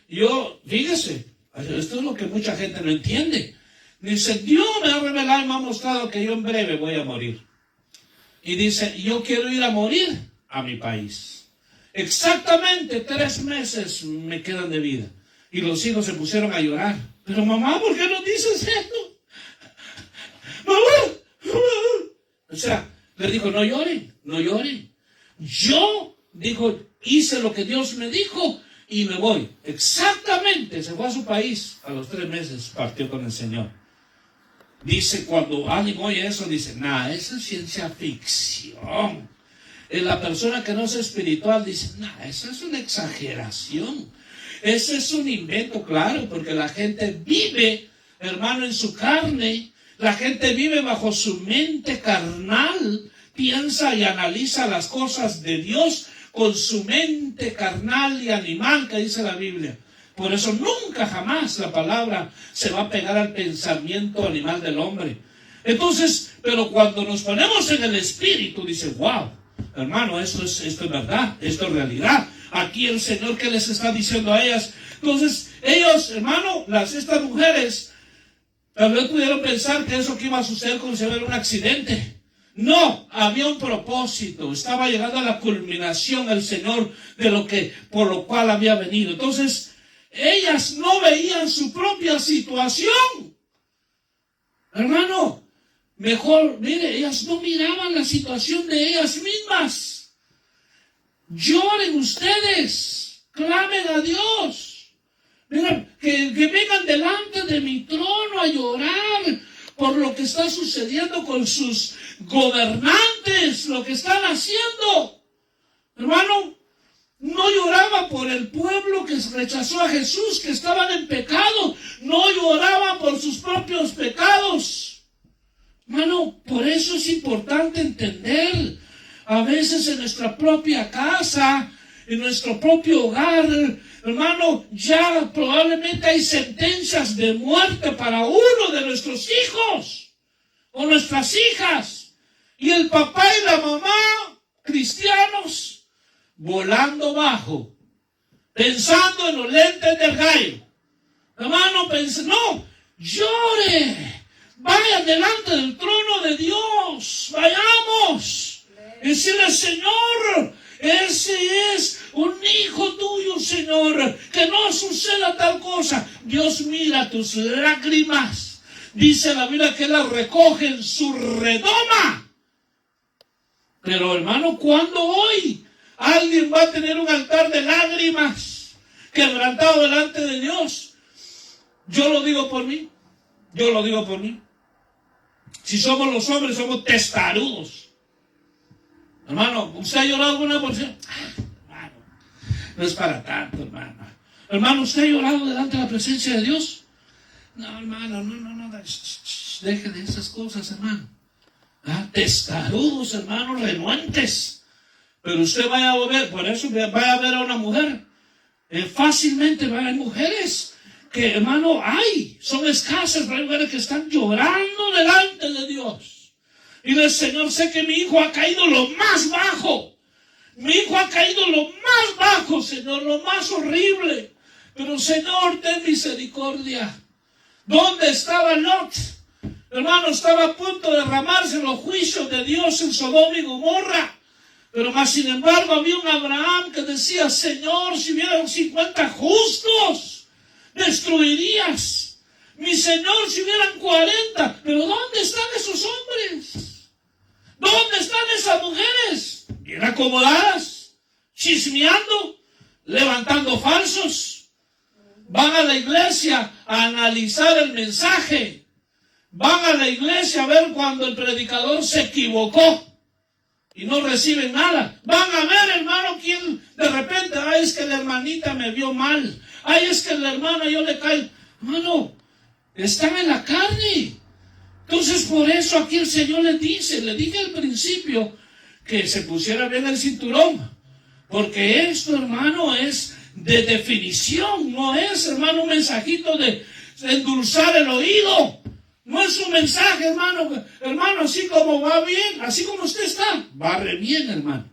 fíjese, esto es lo que mucha gente no entiende. Dice, Dios me ha revelado y me ha mostrado que yo en breve voy a morir. Y dice, yo quiero ir a morir a mi país. Exactamente 3 meses me quedan de vida. Y los hijos se pusieron a llorar. Pero mamá, ¿por qué no dices esto? Mamá. O sea, le dijo, no lloren. Yo, dijo, hice lo que Dios me dijo y me voy. Exactamente, se fue a su país. A los 3 meses partió con el Señor. Dice, cuando alguien oye eso, dice, esa es ciencia ficción. La persona que no es espiritual dice, esa es una exageración. Ese es un invento, claro, porque la gente vive, hermano, en su carne. La gente vive bajo su mente carnal. Piensa y analiza las cosas de Dios con su mente carnal y animal, que dice la Biblia. Por eso nunca jamás la palabra se va a pegar al pensamiento animal del hombre. Entonces, pero cuando nos ponemos en el espíritu, dice, wow, hermano, esto es verdad, esto es realidad. Aquí el Señor que les está diciendo a ellas. Entonces, ellos, hermano, estas mujeres, tal vez pudieron pensar que eso que iba a suceder como si hubiera un accidente. No, había un propósito. Estaba llegando a la culminación el Señor por lo cual había venido. Entonces, ellas no veían su propia situación. Hermano, mejor, mire, ellas no miraban la situación de ellas mismas. Lloren ustedes, clamen a Dios. Mira, que vengan delante de mi trono a llorar por lo que está sucediendo con sus gobernantes, lo que están haciendo. Hermano, no lloraban por el pueblo que rechazó a Jesús, que estaban en pecado. No lloraban por sus propios pecados. Hermano, por eso es importante entender, a veces en nuestra propia casa, en nuestro propio hogar, hermano, ya probablemente hay sentencias de muerte para uno de nuestros hijos o nuestras hijas. Y el papá y la mamá, cristianos, volando bajo, pensando en los lentes del gallo. Hermano, no, llore, vaya delante del trono de Dios, vayamos, decirle, Señor, ese es un hijo tuyo, Señor, que no suceda tal cosa. Dios mira tus lágrimas, dice la Biblia que las recoge en su redoma. Pero hermano, ¿cuándo hoy alguien va a tener un altar de lágrimas quebrantado delante de Dios? Yo lo digo por mí. Si somos los hombres, somos testarudos. Hermano, ¿usted ha llorado alguna porción? Hermano, no es para tanto, hermano. Hermano, ¿usted ha llorado delante de la presencia de Dios? No, hermano, no. Deje de esas cosas, hermano. Testarudos, hermano, renuentes. Pero usted vaya a ver, por eso vaya a ver a una mujer. Fácilmente hay mujeres que, hermano, son escasas, hay mujeres que están llorando delante de Dios. Y el Señor, sé que mi hijo ha caído lo más bajo. Mi hijo ha caído lo más bajo, Señor, lo más horrible. Pero, Señor, ten misericordia. ¿Dónde estaba Lot? Hermano, estaba a punto de derramarse los juicios de Dios en Sodoma y Gomorra. Pero más sin embargo había un Abraham que decía, Señor, si hubieran 50 justos, destruirías. Mi Señor, si hubieran 40. Pero ¿dónde están esos hombres? ¿Dónde están esas mujeres? Bien acomodadas, chismeando, levantando falsos. Van a la iglesia a analizar el mensaje. Van a la iglesia a ver cuando el predicador se equivocó y no reciben nada. Van a ver, hermano, quién de repente, es que la hermanita me vio mal. Es que la hermana yo le caigo. Hermano, están en la carne. Entonces por eso aquí el Señor le dije al principio que se pusiera bien el cinturón. Porque esto, hermano, es de definición. No es, hermano, un mensajito de endulzar el oído. No es un mensaje, hermano. Hermano, así como va bien, así como usted está, va re bien, hermano.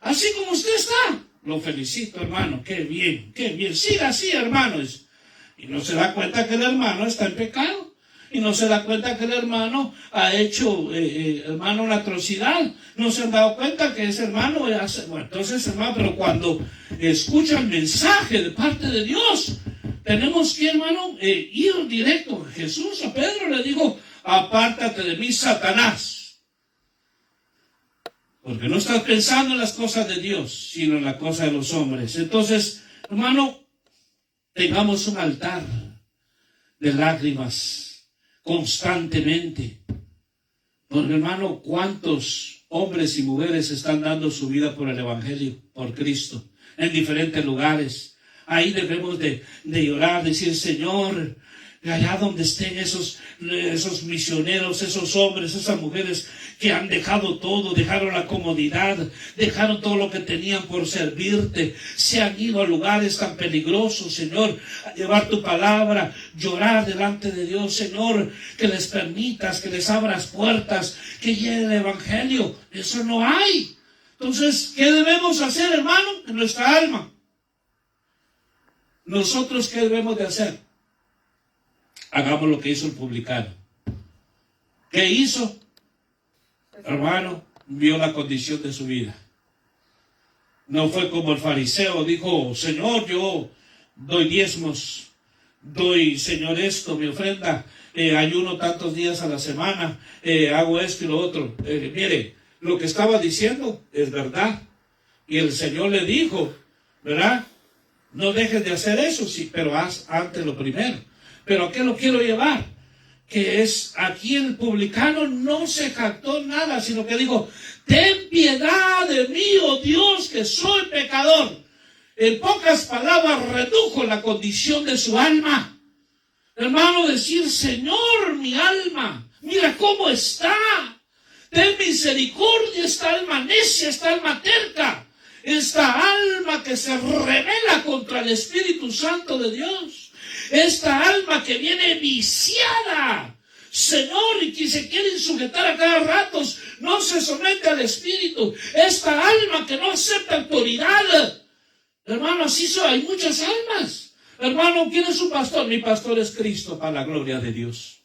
Así como usted está, lo felicito, hermano. Qué bien, qué bien. Siga así, hermanos. Y no se da cuenta que el hermano está en pecado. Y no se da cuenta que el hermano ha hecho, hermano, una atrocidad. No se han dado cuenta que ese hermano hace. Bueno, entonces, hermano, pero cuando escucha el mensaje de parte de Dios, tenemos que, hermano, ir directo. Jesús a Pedro le dijo, apártate de mí, Satanás. Porque no estás pensando en las cosas de Dios, sino en las cosas de los hombres. Entonces, hermano, tengamos un altar de lágrimas constantemente. Porque, hermano, ¿cuántos hombres y mujeres están dando su vida por el Evangelio, por Cristo, en diferentes lugares? Ahí debemos de llorar, decir, Señor, allá donde estén esos misioneros, esos hombres, esas mujeres que han dejado todo, dejaron la comodidad, dejaron todo lo que tenían por servirte, se han ido a lugares tan peligrosos, Señor, a llevar tu palabra, llorar delante de Dios, Señor, que les permitas, que les abras puertas, que llegue el Evangelio. Eso no hay. Entonces, ¿qué debemos hacer, hermano? En nuestra alma. ¿Nosotros qué debemos de hacer? Hagamos lo que hizo el publicano. ¿Qué hizo? Hermano, vio la condición de su vida. No fue como el fariseo, dijo, Señor, yo doy diezmos, doy, Señor, esto, mi ofrenda, ayuno tantos días a la semana, hago esto y lo otro. Mire, lo que estaba diciendo es verdad. Y el Señor le dijo, ¿verdad? No dejes de hacer eso, sí, pero haz antes lo primero. ¿Pero a qué lo quiero llevar? Que es, aquí el publicano no se jactó nada, sino que dijo, ten piedad de mí, oh Dios, que soy pecador. En pocas palabras, redujo la condición de su alma. Hermano, decir, Señor, mi alma, mira cómo está. Ten misericordia, esta alma necia, esta alma terca. Esta alma que se rebela contra el Espíritu Santo de Dios. Esta alma que viene viciada, Señor, y que se quiere sujetar a cada rato, no se somete al Espíritu. Esta alma que no acepta autoridad. Hermano, así hay muchas almas. Hermano, ¿quién es su pastor? Mi pastor es Cristo, para la gloria de Dios.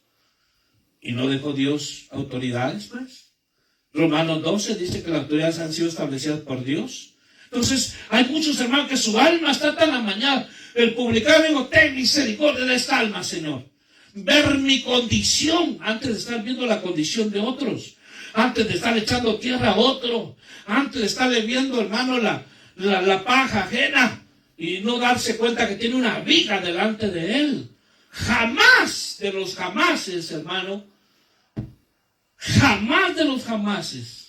¿Y no dejó Dios autoridades, pues? Romanos 12 dice que las autoridades han sido establecidas por Dios. Entonces, hay muchos hermanos que su alma está tan amañada. El publicano dijo, ten misericordia de esta alma, Señor. Ver mi condición antes de estar viendo la condición de otros. Antes de estar echando tierra a otro. Antes de estarle viendo, hermano, la paja ajena. Y no darse cuenta que tiene una viga delante de él. Jamás de los jamases, hermano. Jamás de los jamases.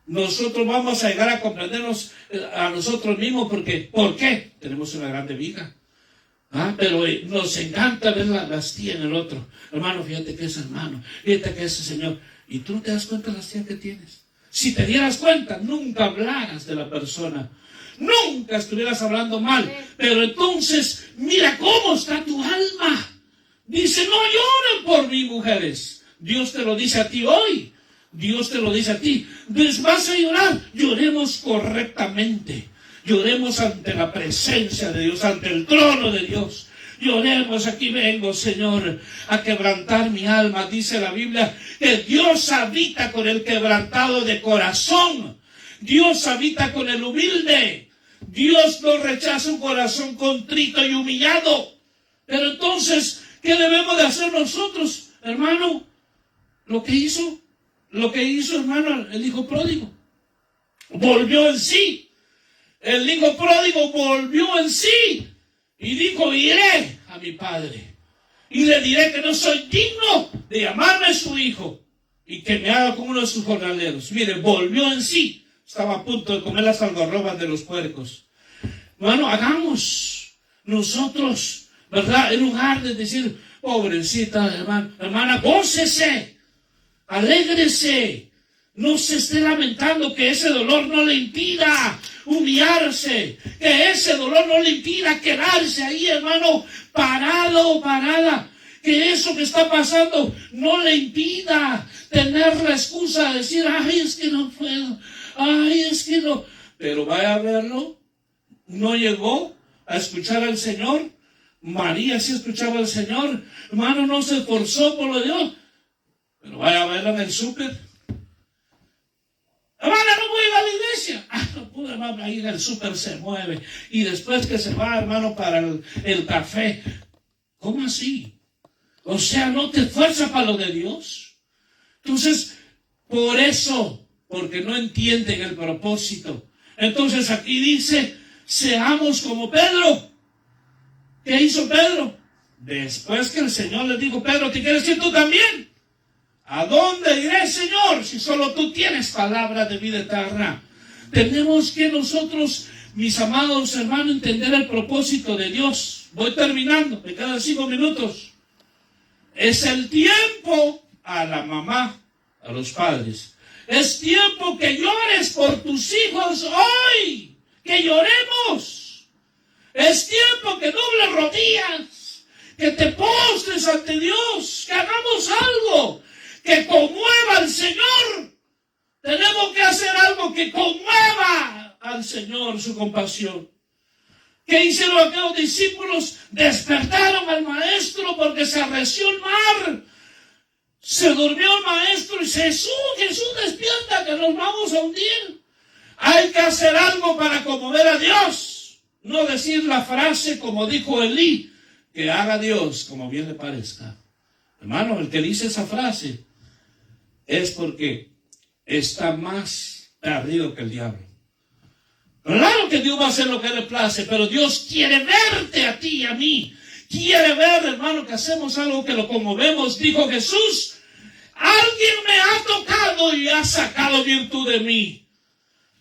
Nosotros vamos a llegar a comprendernos a nosotros mismos porque, ¿por qué? Tenemos una grande viga. Pero nos encanta ver las tías en el otro. Hermano, fíjate que es hermano, fíjate que ese señor. Y tú no te das cuenta de las tías que tienes. Si te dieras cuenta, nunca hablaras de la persona. Nunca estuvieras hablando mal. Pero entonces, mira cómo está tu alma. Dice, no lloren por mí, mujeres. Dios te lo dice a ti hoy. Dios te lo dice a ti. ¿Les vas a llorar? Lloremos correctamente. Lloremos ante la presencia de Dios, ante el trono de Dios. Lloremos, aquí vengo, Señor, a quebrantar mi alma. Dice la Biblia que Dios habita con el quebrantado de corazón. Dios habita con el humilde. Dios no rechaza un corazón contrito y humillado. Pero entonces, ¿qué debemos de hacer nosotros, hermano? Lo que hizo, hermano, el hijo pródigo. Volvió en sí. El hijo pródigo volvió en sí y dijo, iré a mi padre y le diré que no soy digno de llamarme su hijo y que me haga como uno de sus jornaleros. Mire, volvió en sí. Estaba a punto de comer las algarrobas de los puercos. Bueno, hagamos nosotros, ¿verdad? En lugar de decir, pobrecita hermana, gócese, alégrese. No se esté lamentando, que ese dolor no le impida humillarse, que ese dolor no le impida quedarse ahí, hermano, parado o parada, que eso que está pasando no le impida tener la excusa de decir, ay, es que no puedo, ay, es que no, pero vaya a verlo, no llegó a escuchar al Señor. María sí escuchaba al Señor, hermano, no se esforzó por lo de Dios, pero vaya a verlo en el súper. Hermana, no voy a ir a la iglesia. No pude, hermano, ahí en el súper se mueve. Y después que se va, hermano, para el café. ¿Cómo así? O sea, ¿no te esfuerzas para lo de Dios? Entonces, por eso, porque no entienden el propósito. Entonces aquí dice, seamos como Pedro. ¿Qué hizo Pedro? Después que el Señor le dijo, Pedro, ¿te quieres ir tú también? ¿A dónde iré, Señor, si solo tú tienes palabra de vida eterna? Tenemos que nosotros, mis amados hermanos, entender el propósito de Dios. Voy terminando, me quedan 5 minutos. Es el tiempo a la mamá, a los padres. Es tiempo que llores por tus hijos hoy, que lloremos. Es tiempo que dobles rodillas, que te postres ante Dios, que hagamos algo que conmueva al Señor. Tenemos que hacer algo que conmueva al Señor, su compasión. ¿Qué hicieron aquellos discípulos? Despertaron al maestro porque se arreció el mar. Se durmió el maestro y dice, Jesús, despierta que nos vamos a hundir. Hay que hacer algo para conmover a Dios. No decir la frase como dijo Elí, que haga Dios como bien le parezca. Hermano, el que dice esa frase es porque está más perdido que el diablo. Claro que Dios va a hacer lo que le place, pero Dios quiere verte a ti y a mí. Quiere ver, hermano, que hacemos algo que lo conmovemos. Dijo Jesús, alguien me ha tocado y ha sacado virtud de mí.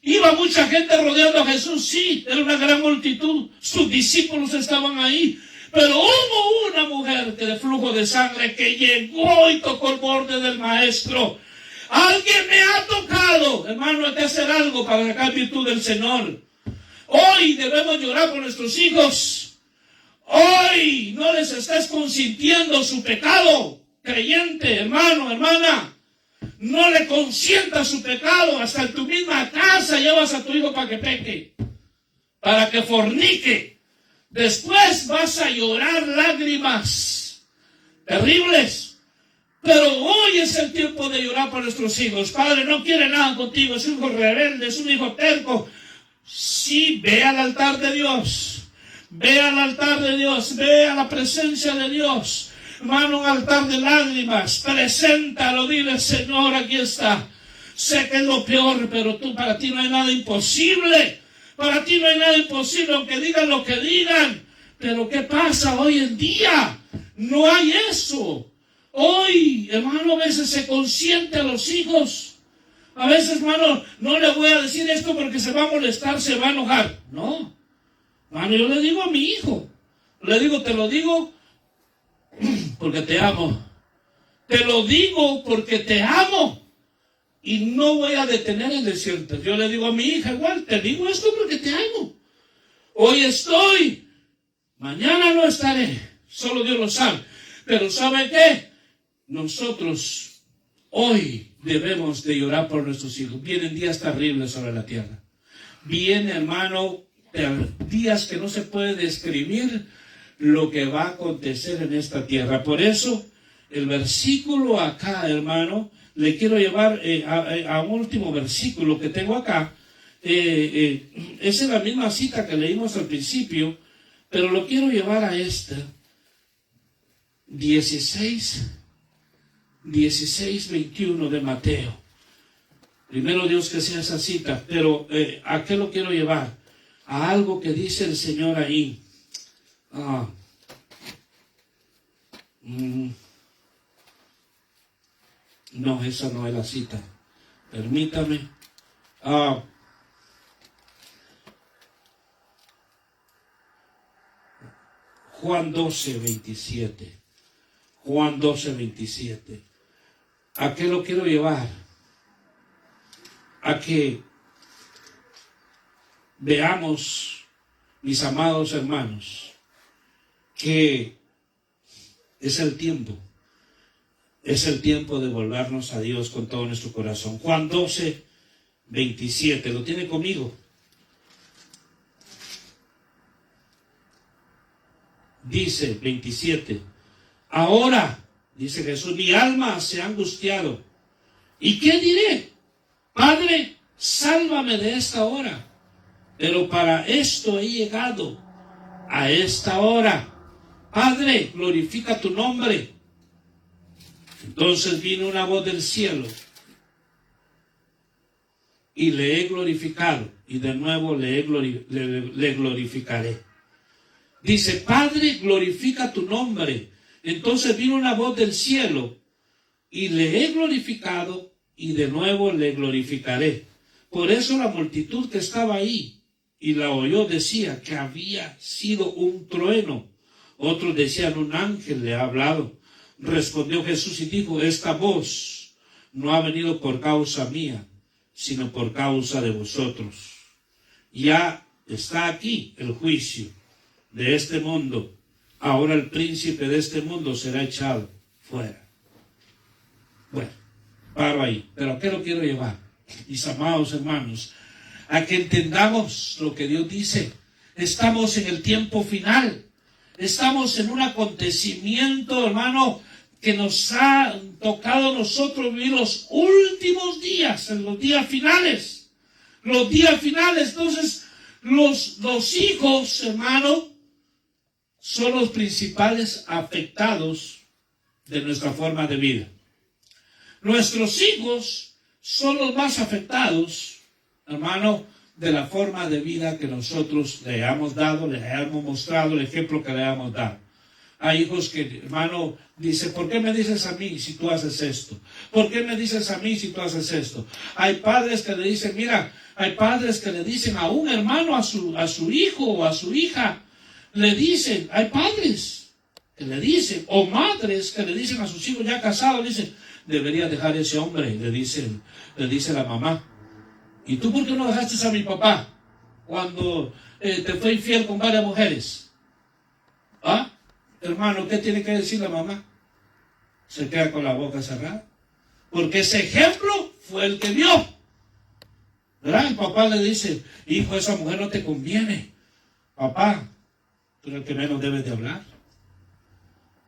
Iba mucha gente rodeando a Jesús, sí, era una gran multitud. Sus discípulos estaban ahí. Pero hubo una mujer que de flujo de sangre que llegó y tocó el borde del maestro. Alguien me ha tocado. Hermano, hay que hacer algo para sacar virtud del Señor. Hoy debemos llorar por nuestros hijos. Hoy no les estés consintiendo su pecado. Creyente, hermano, hermana. No le consientas su pecado. Hasta en tu misma casa llevas a tu hijo para que peque. Para que fornique. Después vas a llorar lágrimas terribles. Pero hoy es el tiempo de llorar por nuestros hijos. Padre, no quiere nada contigo. Es un hijo rebelde, es un hijo terco. Sí, ve al altar de Dios. Ve al altar de Dios. Ve a la presencia de Dios. Hermano, un altar de lágrimas. Preséntalo, dile, Señor, aquí está. Sé que es lo peor, pero para ti no hay nada imposible. Para ti no hay nada imposible, aunque digan lo que digan. Pero ¿qué pasa hoy en día? No hay eso. Hoy, hermano, a veces se consiente a los hijos. A veces, hermano, no le voy a decir esto porque se va a molestar, se va a enojar. No. Hermano, yo le digo a mi hijo Le digo, te lo digo porque te amo. Te lo digo porque te amo. Y no voy a detener el desierto. Yo le digo a mi hija igual, te digo esto porque te amo. Hoy estoy, mañana no estaré. Solo Dios lo sabe. Pero ¿sabe qué? Nosotros hoy debemos de llorar por nuestros hijos. Vienen días terribles sobre la tierra. Viene, hermano, días que no se puede describir lo que va a acontecer en esta tierra. Por eso, el versículo acá, hermano, le quiero llevar a un último versículo que tengo acá. Esa es la misma cita que leímos al principio, pero lo quiero llevar a esta. 16:21 de Mateo. Primero Dios que sea esa cita, pero ¿a qué lo quiero llevar? A algo que dice el Señor ahí. No, esa no es la cita. Permítame. Juan 12:27. Juan 12:27. ¿A qué lo quiero llevar? A que veamos, mis amados hermanos, que es el tiempo de volvernos a Dios con todo nuestro corazón. Juan 12:27, ¿lo tiene conmigo? Dice 27, ahora, dice Jesús, mi alma se ha angustiado. ¿Y qué diré? Padre, sálvame de esta hora. Pero para esto he llegado a esta hora. Padre, glorifica tu nombre. Entonces vino una voz del cielo y le he glorificado, y de nuevo le glorificaré. Dice, Padre, glorifica tu nombre. Entonces vino una voz del cielo y le he glorificado, y de nuevo le glorificaré. Por eso la multitud que estaba ahí y la oyó decía que había sido un trueno. Otros decían, un ángel le ha hablado. Respondió Jesús y dijo, esta voz no ha venido por causa mía, sino por causa de vosotros. Ya está aquí el juicio de este mundo. Ahora el príncipe de este mundo será echado fuera. Bueno, paro ahí. Pero ¿a qué lo quiero llevar? Mis amados hermanos, a que entendamos lo que Dios dice. Estamos en el tiempo final. Estamos en un acontecimiento, hermano, que nos ha tocado a nosotros vivir los últimos días, en los días finales. Los días finales. Entonces, los hijos, hermano, son los principales afectados de nuestra forma de vida. Nuestros hijos son los más afectados, hermano, de la forma de vida que nosotros le hayamos dado, le hayamos mostrado, el ejemplo que le hayamos dado. Hay hijos que, hermano, dice, ¿por qué me dices a mí si tú haces esto? ¿Por qué me dices a mí si tú haces esto? Hay padres que le dicen, mira, hay padres que le dicen a un hermano, a su hijo o a su hija, le dicen, hay padres que le dicen, o madres que le dicen a sus hijos ya casados, le dicen, debería dejar ese hombre, le dice la mamá. ¿Y tú por qué no dejaste a mi papá cuando te fue infiel con varias mujeres? ¿Ah? Hermano, ¿qué tiene que decir la mamá? Se queda con la boca cerrada. Porque ese ejemplo fue el que vio. ¿Verdad? El papá le dice, hijo, esa mujer no te conviene. Papá, tú eres el que menos debes de hablar.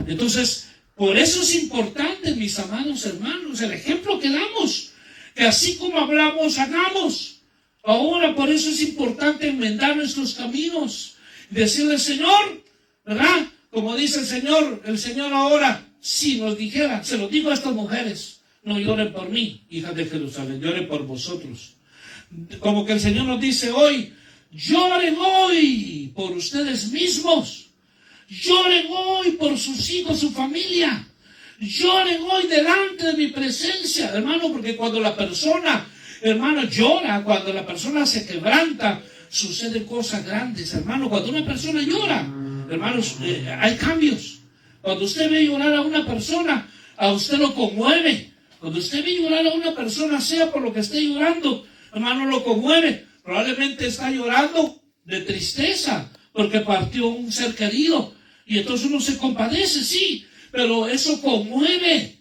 Entonces, por eso es importante, mis amados hermanos, el ejemplo que damos. Que así como hablamos, hagamos. Ahora, por eso es importante enmendar nuestros caminos. Decirle, Señor, ¿verdad? Como dice el Señor ahora, si nos dijera, se lo digo a estas mujeres, no lloren por mí, hijas de Jerusalén, lloren por vosotros. Como que el Señor nos dice hoy, lloren hoy por ustedes mismos. Lloren hoy por sus hijos, su familia. Lloren hoy delante de mi presencia, hermano, porque cuando la persona, hermano, llora, cuando la persona se quebranta, suceden cosas grandes, hermano. Cuando una persona llora, Hermanos, hay cambios. Cuando usted ve llorar a una persona, a usted lo conmueve. Cuando usted ve llorar a una persona, sea por lo que esté llorando, hermano, lo conmueve. Probablemente está llorando de tristeza porque partió un ser querido. Y entonces uno se compadece, sí, pero eso conmueve.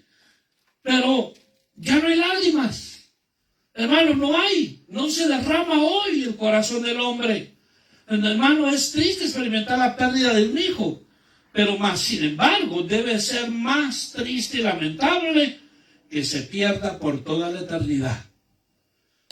Pero ya no hay lágrimas. Hermano, no se derrama hoy el corazón del hombre. Hermano, es triste experimentar la pérdida de un hijo, pero más, sin embargo, debe ser más triste y lamentable que se pierda por toda la eternidad.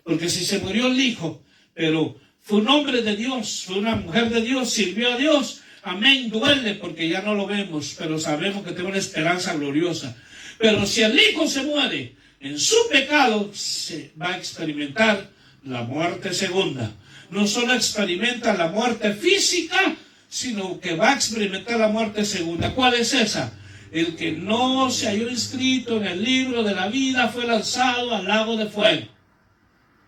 Porque si se murió el hijo, pero fue un hombre de Dios, fue una mujer de Dios, sirvió a Dios, amén, duele porque ya no lo vemos, pero sabemos que tiene una esperanza gloriosa. Pero si el hijo se muere en su pecado, se va a experimentar la muerte segunda. No solo experimenta la muerte física, sino que va a experimentar la muerte segunda. ¿Cuál es esa? El que no se halló inscrito en el libro de la vida fue lanzado al lago de fuego.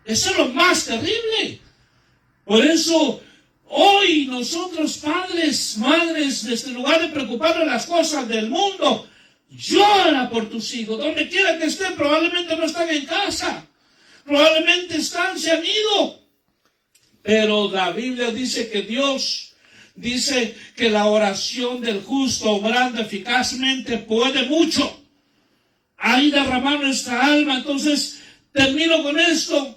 Eso es lo más terrible. Por eso, hoy nosotros, padres, madres, desde el lugar de preocuparnos de las cosas del mundo, llora por tus hijos. Donde quiera que estén, probablemente no están en casa. Probablemente se han ido. Pero la Biblia dice que Dios dice que la oración del justo obrando eficazmente puede mucho. Ahí derramar nuestra alma. Entonces, termino con esto.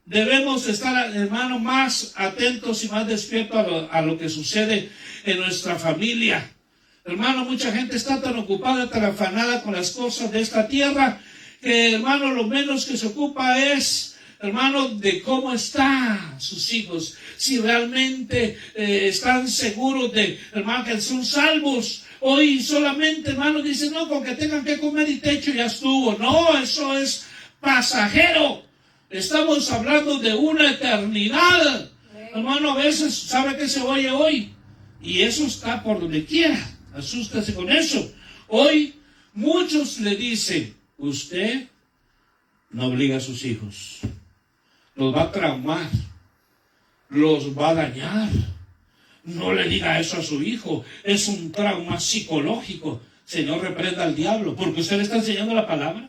Debemos estar, hermano, más atentos y más despiertos a lo que sucede en nuestra familia. Hermano, mucha gente está tan ocupada, tan afanada con las cosas de esta tierra, que, hermano, lo menos que se ocupa es, hermano, de cómo están sus hijos. Si realmente están seguros de, hermano, que son salvos. Hoy solamente, hermano, dicen, no, con que tengan que comer y techo ya estuvo. No, eso es pasajero. Estamos hablando de una eternidad. Hermano, a veces, ¿sabe qué se oye hoy? Y eso está por donde quiera. Asústese con eso. Hoy, muchos le dicen, usted no obliga a sus hijos. Los va a traumar. Los va a dañar. No le diga eso a su hijo. Es un trauma psicológico. Señor, reprenda al diablo, porque usted le está enseñando la palabra.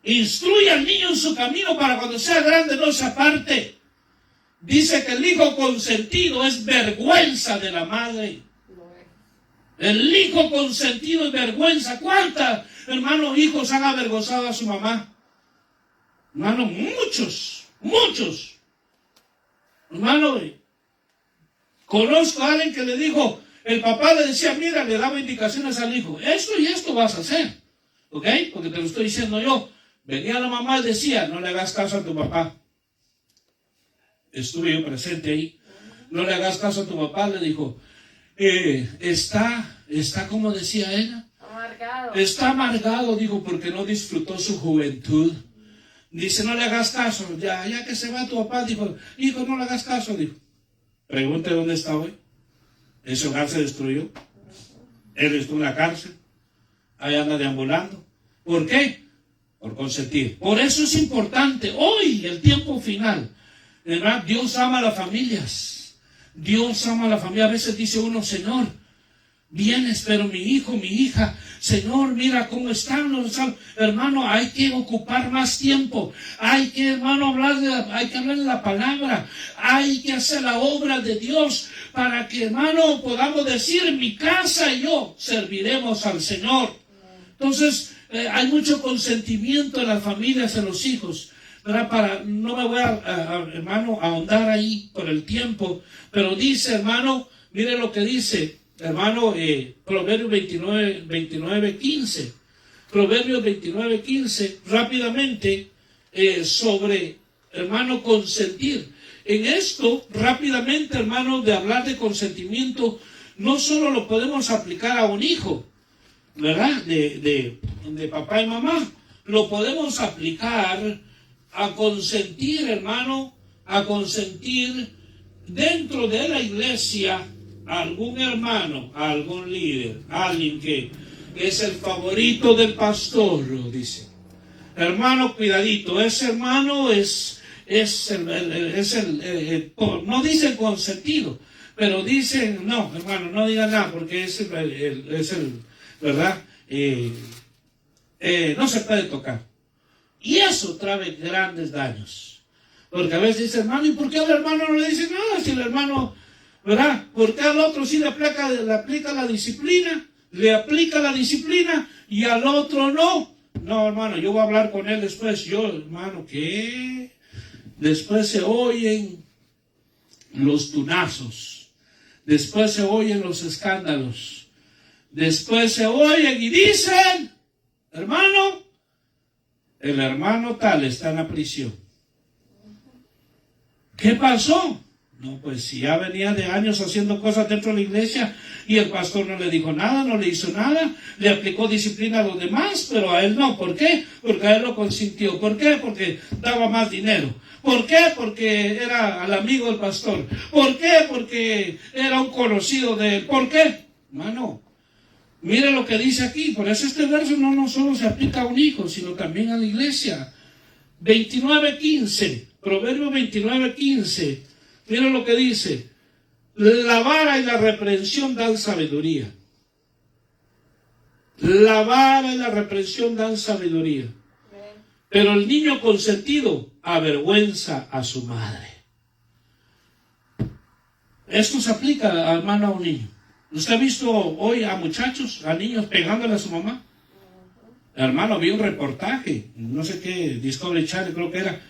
Instruye al niño en su camino para cuando sea grande no se aparte. Dice que el hijo consentido es vergüenza de la madre. El hijo consentido es vergüenza. ¿Cuántos, hermanos, hijos han avergonzado a su mamá? Hermano, muchos. Hermano, conozco a alguien que le dijo, el papá le decía, mira, le daba indicaciones al hijo, esto y esto vas a hacer. ¿Ok? Porque te lo estoy diciendo yo. Venía la mamá y decía, no le hagas caso a tu papá. Estuve yo presente ahí. No le hagas caso a tu papá, le dijo. Está como decía ella. Amargado. Está amargado, dijo, porque no disfrutó su juventud. Dice, no le hagas caso. Ya que se va tu papá, dijo, hijo, no le hagas caso, dijo. Pregunte dónde está hoy. Ese hogar se destruyó. Él estuvo en la cárcel. Ahí anda deambulando. ¿Por qué? Por consentir. Por eso es importante hoy, el tiempo final. ¿Verdad? Dios ama a las familias. Dios ama a la familia. A veces dice uno, Señor, vienes, pero mi hijo, mi hija, Señor, mira cómo están los hermano, hay que ocupar más tiempo. Hay que, hermano, hay que hablar de la palabra. Hay que hacer la obra de Dios para que, hermano, podamos decir, en mi casa y yo serviremos al Señor. Entonces, hay mucho consentimiento en las familias, en los hijos, ¿verdad? No me voy hermano, a ahondar ahí por el tiempo, pero dice, hermano, mire lo que dice, hermano, Proverbios 29, 15. Proverbios 29, 15, rápidamente, sobre, hermano, consentir. En esto, rápidamente, hermano, de hablar de consentimiento, no solo lo podemos aplicar a un hijo, ¿verdad? De papá y mamá. Lo podemos aplicar a consentir, hermano, a consentir dentro de la iglesia a algún hermano, a algún líder, a alguien que es el favorito del pastor, dice. Hermano, cuidadito, ese hermano no dice consentido, pero dicen, no, hermano, no diga nada, porque ¿verdad? No se puede tocar. Y eso trae grandes daños. Porque a veces dice, hermano, ¿y por qué al hermano no le dice nada? Si el hermano, ¿verdad? ¿Por qué al otro sí le aplica la disciplina? Le aplica la disciplina y al otro no. No, hermano, yo voy a hablar con él después. Yo, hermano, ¿qué? Después se oyen los tunazos. Después se oyen los escándalos. Después se oyen y dicen, hermano, el hermano tal está en la prisión. ¿Qué pasó? No, pues si ya venía de años haciendo cosas dentro de la iglesia y el pastor no le dijo nada, no le hizo nada, le aplicó disciplina a los demás, pero a él no. ¿Por qué? Porque a él lo consintió. ¿Por qué? Porque daba más dinero. ¿Por qué? Porque era al amigo del pastor. ¿Por qué? Porque era un conocido de él. ¿Por qué? Hermano, mire lo que dice aquí. Por eso este verso no solo se aplica a un hijo, sino también a la iglesia. 29:15, Proverbio 29:15. Mira lo que dice. La vara y la reprensión dan sabiduría. La vara y la reprensión dan sabiduría. Pero el niño consentido avergüenza a su madre. Esto se aplica, hermano, a un niño. ¿Usted ha visto hoy a muchachos, a niños pegándole a su mamá? Hermano, vi un reportaje, no sé qué, Discovery Channel creo que era.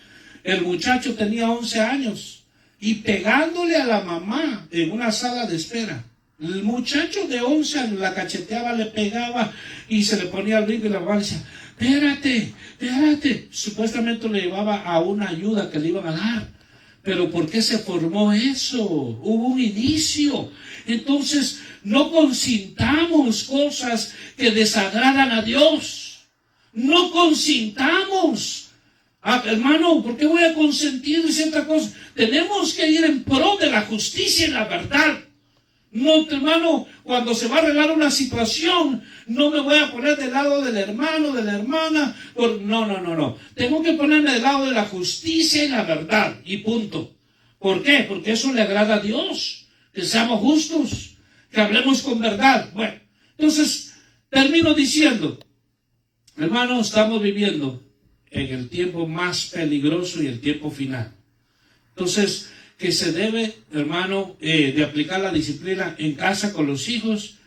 El muchacho tenía 11 años y pegándole a la mamá en una sala de espera. El muchacho de 11 años la cacheteaba, le pegaba y se le ponía al brinco y la mamá decía, espérate. Supuestamente le llevaba a una ayuda que le iban a dar. Pero ¿por qué se formó eso? Hubo un inicio. Entonces, no consintamos cosas que desagradan a Dios. No consintamos. Hermano, ¿por qué voy a consentir ciertas cosas? Tenemos que ir en pro de la justicia y la verdad. No, hermano, cuando se va a arreglar una situación, no me voy a poner del lado del hermano, de la hermana. No. Tengo que ponerme del lado de la justicia y la verdad. Y punto. ¿Por qué? Porque eso le agrada a Dios. Que seamos justos. Que hablemos con verdad. Bueno, entonces, termino diciendo, hermano, estamos viviendo en el tiempo más peligroso y el tiempo final. Entonces, que se debe, hermano, de aplicar la disciplina en casa con los hijos,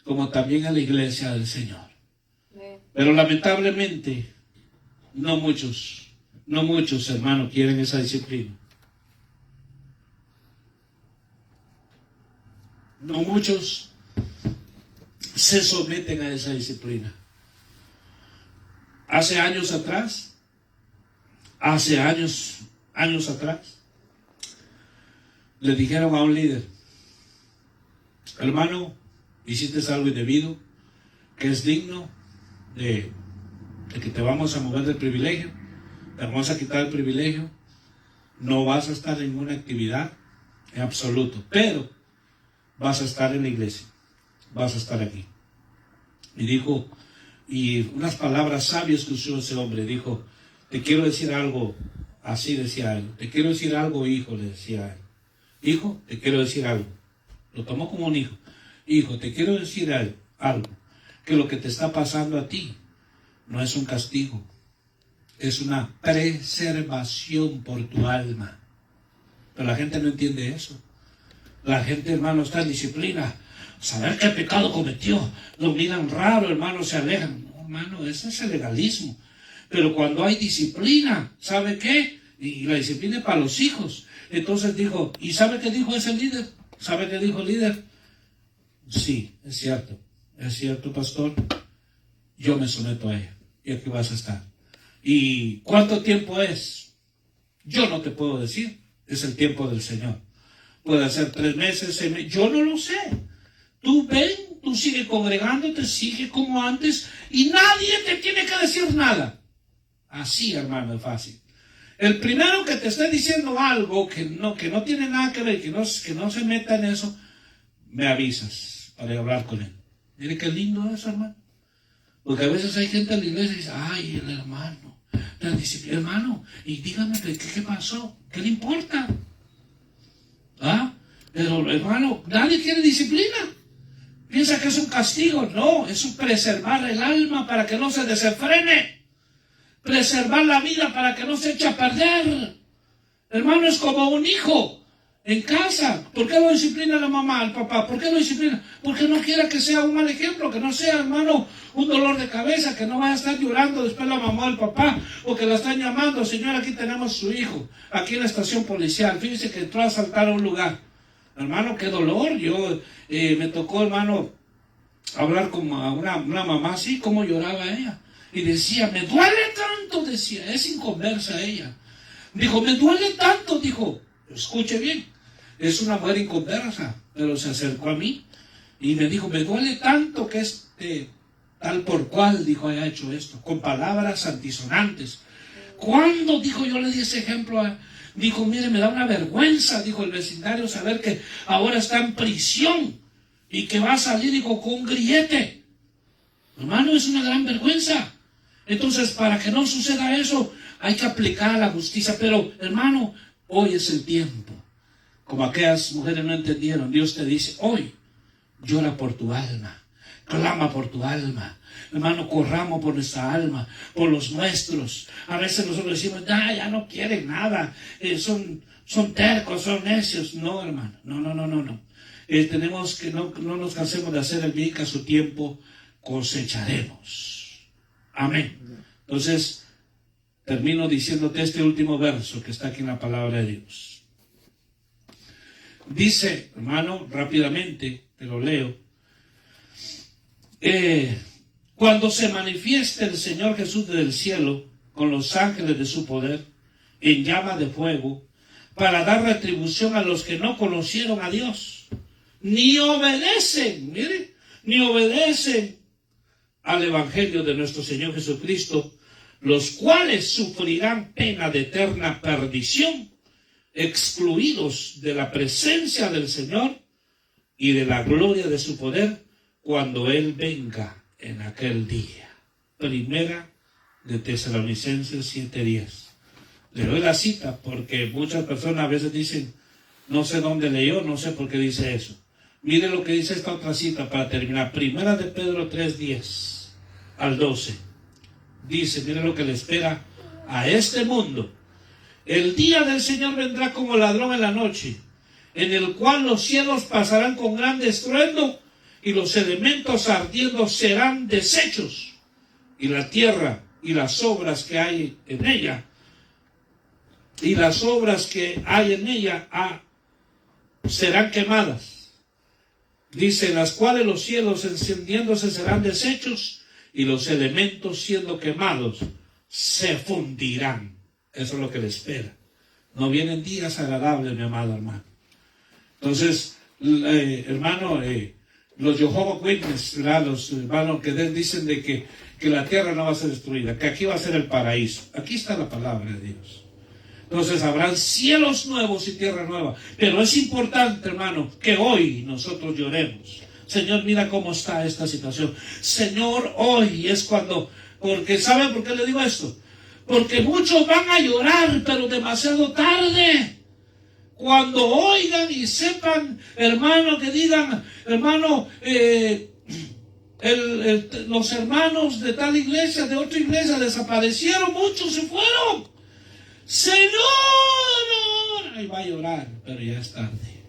como también en la iglesia del Señor. Pero lamentablemente, no muchos, hermanos, quieren esa disciplina. No muchos se someten a esa disciplina. Hace años atrás, le dijeron a un líder, hermano, hiciste algo indebido, que es digno de que te vamos a mover del privilegio, te vamos a quitar el privilegio, no vas a estar en ninguna actividad en absoluto, pero vas a estar en la iglesia, vas a estar aquí. Y dijo, y unas palabras sabias que usó ese hombre, dijo, te quiero decir algo, así decía él, te quiero decir algo, hijo, le decía él. Hijo, te quiero decir algo. Lo tomó como un hijo. Hijo, te quiero decir algo. Que lo que te está pasando a ti no es un castigo. Es una preservación por tu alma. Pero la gente no entiende eso. La gente, hermano, está en disciplina. Saber qué pecado cometió. Lo miran raro, hermano, se alejan. No, hermano, ese es el legalismo. Pero cuando hay disciplina, ¿sabe qué? Y la disciplina es para los hijos. Entonces dijo, ¿y sabe qué dijo ese líder? ¿Sabe qué dijo el líder? Sí, es cierto, pastor. Yo me someto a ella. Y aquí vas a estar. ¿Y cuánto tiempo es? Yo no te puedo decir. Es el tiempo del Señor. Puede ser 3 meses, 6 meses. Yo no lo sé. Tú ven, tú sigues congregándote, sigue como antes y nadie te tiene que decir nada. Así, hermano, es fácil. El primero que te esté diciendo algo que no tiene nada que ver, que no se meta en eso, me avisas para hablar con él. Mire qué lindo eso, hermano. Porque a veces hay gente en la iglesia y dice, ay, el hermano, la disciplina, hermano, y dígame qué pasó, ¿qué le importa? Pero hermano, nadie quiere disciplina. Piensa que es un castigo. No, es un preservar el alma para que no se desenfrene. Preservar la vida para que no se eche a perder. Hermano, es como un hijo en casa. ¿Por qué lo disciplina la mamá, el papá? ¿Por qué lo disciplina? Porque no quiere que sea un mal ejemplo, que no sea, hermano, un dolor de cabeza, que no vaya a estar llorando después la mamá o el papá, o que la están llamando, señor, aquí tenemos su hijo, aquí en la estación policial. Fíjese que entró a asaltar a un lugar. Hermano, qué dolor. Yo me tocó, hermano, hablar con una mamá así, como lloraba ella. Y decía, me duele tanto, decía, es inconversa ella. Dijo, me duele tanto, dijo, escuche bien, es una mujer inconversa, pero se acercó a mí y me dijo, me duele tanto que tal por cual, dijo, haya hecho esto, con palabras antisonantes. ¿Cuándo? Dijo, yo le di ese ejemplo dijo, mire, me da una vergüenza, dijo el vecindario, saber que ahora está en prisión y que va a salir, dijo, con un grillete. Hermano, es una gran vergüenza. Entonces, para que no suceda eso, hay que aplicar la justicia. Pero, hermano, hoy es el tiempo. Como aquellas mujeres no entendieron, Dios te dice, hoy, llora por tu alma, clama por tu alma. Hermano, corramos por nuestra alma, por los nuestros. A veces nosotros decimos, ya no quieren nada, son tercos, son necios. No, hermano, no. Tenemos que no nos cansemos de hacer el bien, que a su tiempo cosecharemos. Amén. Entonces, termino diciéndote este último verso que está aquí en la palabra de Dios. Dice, hermano, rápidamente, te lo leo. Cuando se manifieste el Señor Jesús desde el cielo con los ángeles de su poder en llama de fuego para dar retribución a los que no conocieron a Dios ni obedecen, mire, ni obedecen al evangelio de nuestro Señor Jesucristo, los cuales sufrirán pena de eterna perdición, excluidos de la presencia del Señor y de la gloria de su poder cuando Él venga en aquel día. Primera de Tesalonicenses 7:10. Le doy la cita porque muchas personas a veces dicen, no sé dónde leyó, no sé por qué dice eso. Mire lo que dice esta otra cita para terminar. Primera de Pedro 3:10 al 12. Dice, mire lo que le espera a este mundo. El día del Señor vendrá como ladrón en la noche, en el cual los cielos pasarán con gran estruendo y los elementos ardiendo serán deshechos, y la tierra y las obras que hay en ella, serán quemadas. Dice, las cuales los cielos encendiéndose serán deshechos y los elementos siendo quemados se fundirán. Eso es lo que le espera. No vienen días agradables, mi amado hermano. Entonces, hermano, los Jehovah's Witnesses, los hermanos que dicen de que la tierra no va a ser destruida, que aquí va a ser el paraíso. Aquí está la palabra de Dios. Entonces habrán cielos nuevos y tierra nueva. Pero es importante, hermano, que hoy nosotros lloremos. Señor, mira cómo está esta situación. Señor, hoy es cuando, porque ¿saben por qué le digo esto? Porque muchos van a llorar, pero demasiado tarde. Cuando oigan y sepan, hermano, que digan, hermano, los hermanos de tal iglesia, de otra iglesia, desaparecieron, muchos se fueron. Señor, ahí va a llorar, pero ya es tarde.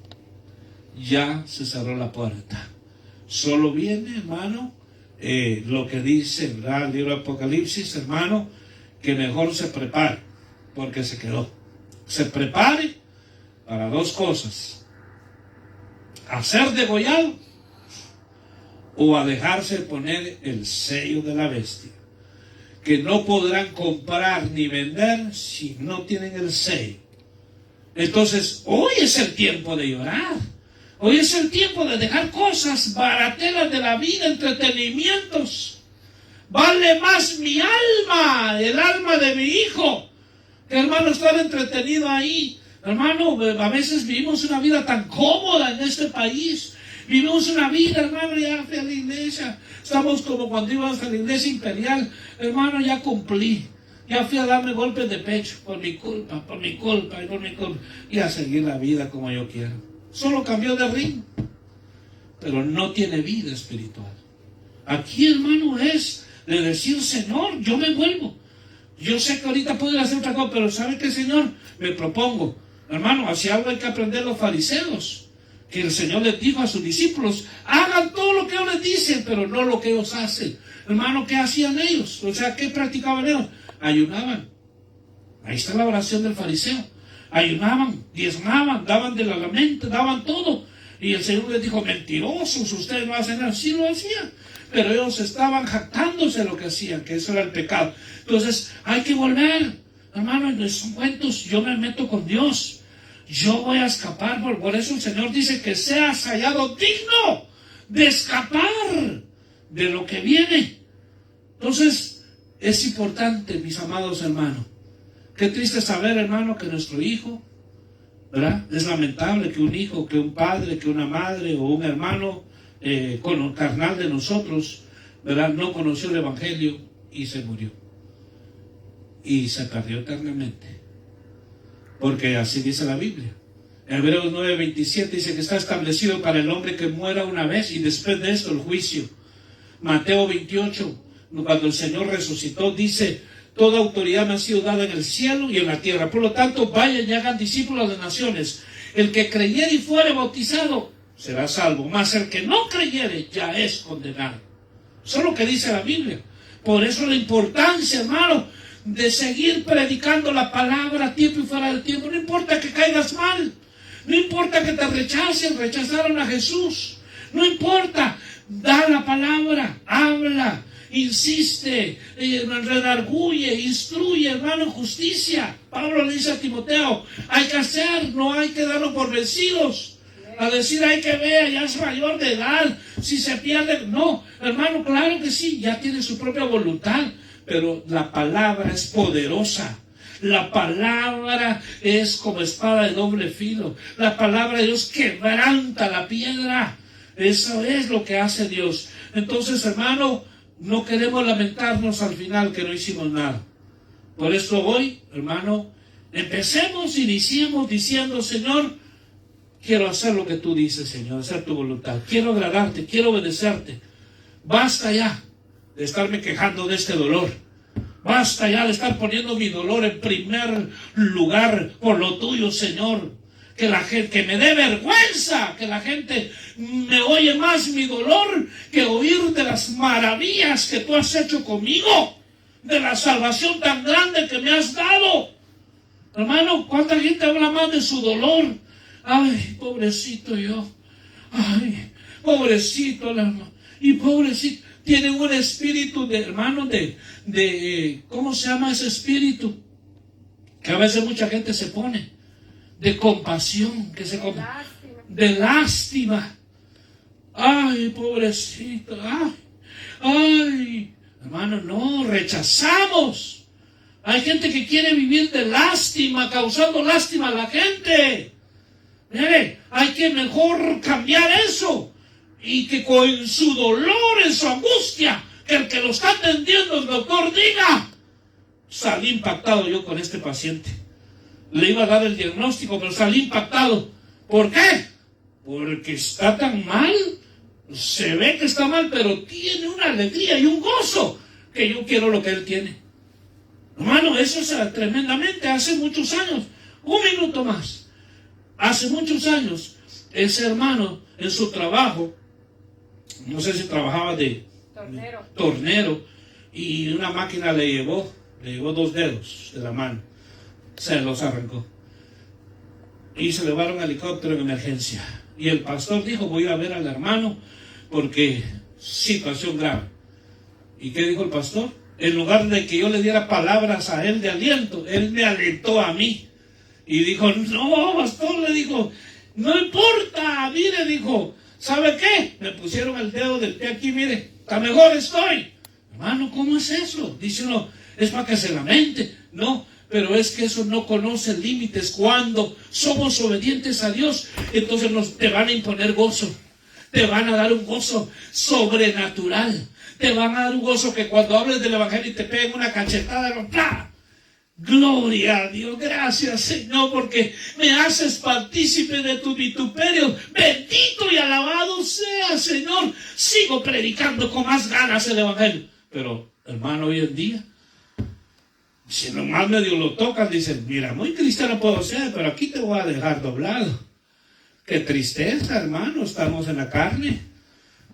Ya se cerró la puerta. Solo viene, hermano, lo que dice el libro de Apocalipsis, hermano, que mejor se prepare, porque se quedó. Se prepare para dos cosas: a ser degollado o a dejarse poner el sello de la bestia, que no podrán comprar ni vender si no tienen el sello. Entonces, hoy es el tiempo de llorar. Hoy es el tiempo de dejar cosas baratelas de la vida, entretenimientos. Vale más mi alma, el alma de mi hijo, que, hermano, estar entretenido ahí. Hermano, a veces vivimos una vida tan cómoda en este país. Vivimos una vida, hermano, ya fui a la iglesia. Estamos como cuando íbamos a la iglesia imperial. Hermano, ya cumplí. Ya fui a darme golpes de pecho por mi culpa. Y a seguir la vida como yo quiero. solo cambió de ring, pero no tiene vida espiritual. Aquí, hermano, es de decir, Señor, yo me vuelvo. Yo sé que ahorita puedo hacer otra cosa, pero ¿sabe qué, Señor? Me propongo. Hermano, hacia algo hay que aprender los fariseos, que el Señor les dijo a sus discípulos, hagan todo lo que ellos les dicen, pero no lo que ellos hacen. Hermano, ¿qué hacían ellos? O sea, ¿qué practicaban ellos? Ayunaban. Ahí está la oración del fariseo. Ayunaban, diezmaban, daban de la mente, daban todo. Y el Señor les dijo, mentirosos, ustedes no hacen nada. Sí lo hacían, pero ellos estaban jactándose de lo que hacían, que eso era el pecado. Entonces, hay que volver. Hermano, en esos cuentos yo me meto con Dios. Yo voy a escapar. Por eso el Señor dice que seas hallado digno de escapar de lo que viene. Entonces, es importante, mis amados hermanos. Qué triste saber, hermano, que nuestro hijo, ¿verdad? Es lamentable que un hijo, que un padre, que una madre o un hermano carnal de nosotros, ¿verdad? No conoció el Evangelio y se murió. Y se perdió eternamente. Porque así dice la Biblia. Hebreos 9:27 dice que está establecido para el hombre que muera una vez y después de esto el juicio. Mateo 28, cuando el Señor resucitó, dice, toda autoridad me ha sido dada en el cielo y en la tierra. Por lo tanto, vayan y hagan discípulos de naciones. El que creyere y fuere bautizado será salvo, mas el que no creyere ya es condenado. Eso es lo que dice la Biblia. Por eso la importancia, hermano, de seguir predicando la palabra a tiempo y fuera de tiempo. No importa que caigas mal, no importa que te rechacen, rechazaron a Jesús, no importa, da la palabra, habla, insiste, redarguye, instruye, hermano, en justicia. Pablo le dice a Timoteo, hay que hacer, no hay que darlo por vencidos. A decir, hay que ver, ya es mayor de edad, si se pierde. No, hermano, claro que sí, ya tiene su propia voluntad, pero la palabra es poderosa. La palabra es como espada de doble filo. La palabra de Dios quebranta la piedra. Eso es lo que hace Dios. Entonces, hermano, no queremos lamentarnos al final que no hicimos nada. Por eso hoy, hermano, iniciemos diciendo, Señor, quiero hacer lo que tú dices, Señor, hacer tu voluntad. Quiero agradarte, quiero obedecerte. Basta ya de estarme quejando de este dolor. Basta ya de estar poniendo mi dolor en primer lugar por lo tuyo, Señor. Que la gente, que me dé vergüenza, que la gente me oye más mi dolor que oír de las maravillas que tú has hecho conmigo, de la salvación tan grande que me has dado. Hermano, ¿cuánta gente habla más de su dolor? Ay, pobrecito yo. Ay, pobrecito la hermana. Y pobrecito, tiene un espíritu de, hermano, ¿cómo se llama ese espíritu? Que a veces mucha gente se pone. De compasión, de lástima. Ay, pobrecito. Ay, hermano, no, rechazamos. Hay gente que quiere vivir de lástima, causando lástima a la gente. Mire, hay que mejor cambiar eso. Y que con su dolor, en su angustia, que el que lo está atendiendo, el doctor, diga, salí impactado yo con este paciente. Le iba a dar el diagnóstico, pero salí impactado. ¿Por qué? Porque está tan mal. Se ve que está mal, pero tiene una alegría y un gozo que yo quiero lo que él tiene. Hermano, eso es tremendamente. Hace muchos años, un minuto más. Hace muchos años, ese hermano en su trabajo, no sé si trabajaba de tornero, y una máquina le llevó 2 dedos de la mano. Se los arrancó. Y se llevaron al helicóptero en emergencia. Y el pastor dijo, voy a ver al hermano porque situación grave. ¿Y qué dijo el pastor? En lugar de que yo le diera palabras a él de aliento, él me alentó a mí. Y dijo, no, pastor, le dijo, no importa, mire, dijo, ¿sabe qué? Me pusieron el dedo del pie aquí, mire, está mejor estoy. Hermano, ¿cómo es eso? Dice uno, es para que se lamente. No, pero es que eso no conoce límites. Cuando somos obedientes a Dios, entonces te van a imponer gozo. Te van a dar un gozo sobrenatural. Te van a dar un gozo que cuando hables del Evangelio y te peguen una cachetada, ¡plá! Gloria a Dios, gracias Señor, porque me haces partícipe de tu vituperio. Bendito y alabado sea Señor. Sigo predicando con más ganas el evangelio. Pero hermano, hoy en día, si nomás medio lo tocan, dicen, mira, muy cristiano puedo ser, pero aquí te voy a dejar doblado. Qué tristeza, hermano, estamos en la carne.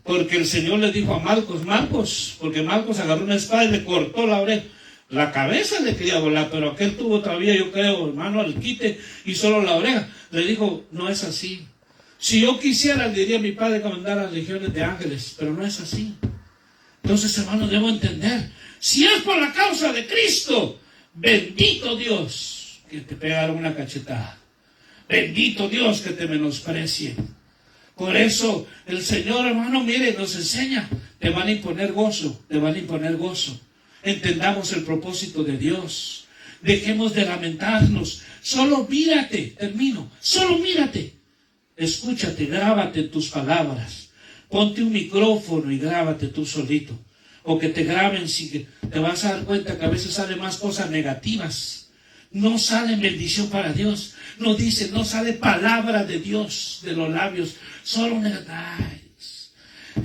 Porque el Señor le dijo a Marcos, porque Marcos agarró una espada y le cortó la oreja. La cabeza le quería volar, pero aquel tuvo todavía, yo creo, hermano, al quite y solo la oreja. Le dijo, no es así. Si yo quisiera, le diría a mi Padre que mandara legiones de ángeles, pero no es así. Entonces, hermano, debo entender, si es por la causa de Cristo, bendito Dios que te pegaron una cachetada. Bendito Dios que te menosprecien. Por eso el Señor, hermano, mire, nos enseña, te van a imponer gozo, te van a imponer gozo. Entendamos el propósito de Dios. Dejemos de lamentarnos. Solo mírate, termino, solo mírate. Escúchate, grábate tus palabras. Ponte un micrófono y grábate tú solito. O que te graben, si te vas a dar cuenta que a veces salen más cosas negativas. No sale bendición para Dios. No dice, no sale palabra de Dios de los labios. Solo negatividades.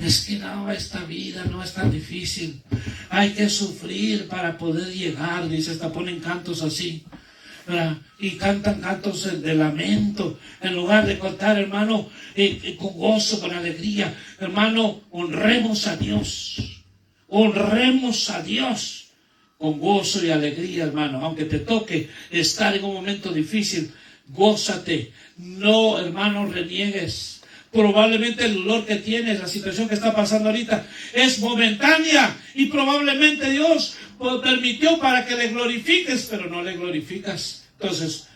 Es que no, esta vida no es tan difícil. Hay que sufrir para poder llegar. Dice, hasta ponen cantos así. ¿Verdad? Y cantan cantos de lamento. En lugar de cantar, hermano, con gozo, con alegría. Hermano, honremos a Dios. Honremos a Dios. Con gozo y alegría, hermano. Aunque te toque estar en un momento difícil, gózate. No, hermano, reniegues. Probablemente el dolor que tienes, la situación que está pasando ahorita, es momentánea. Y probablemente Dios permitió para que le glorifiques, pero no le glorificas. Entonces,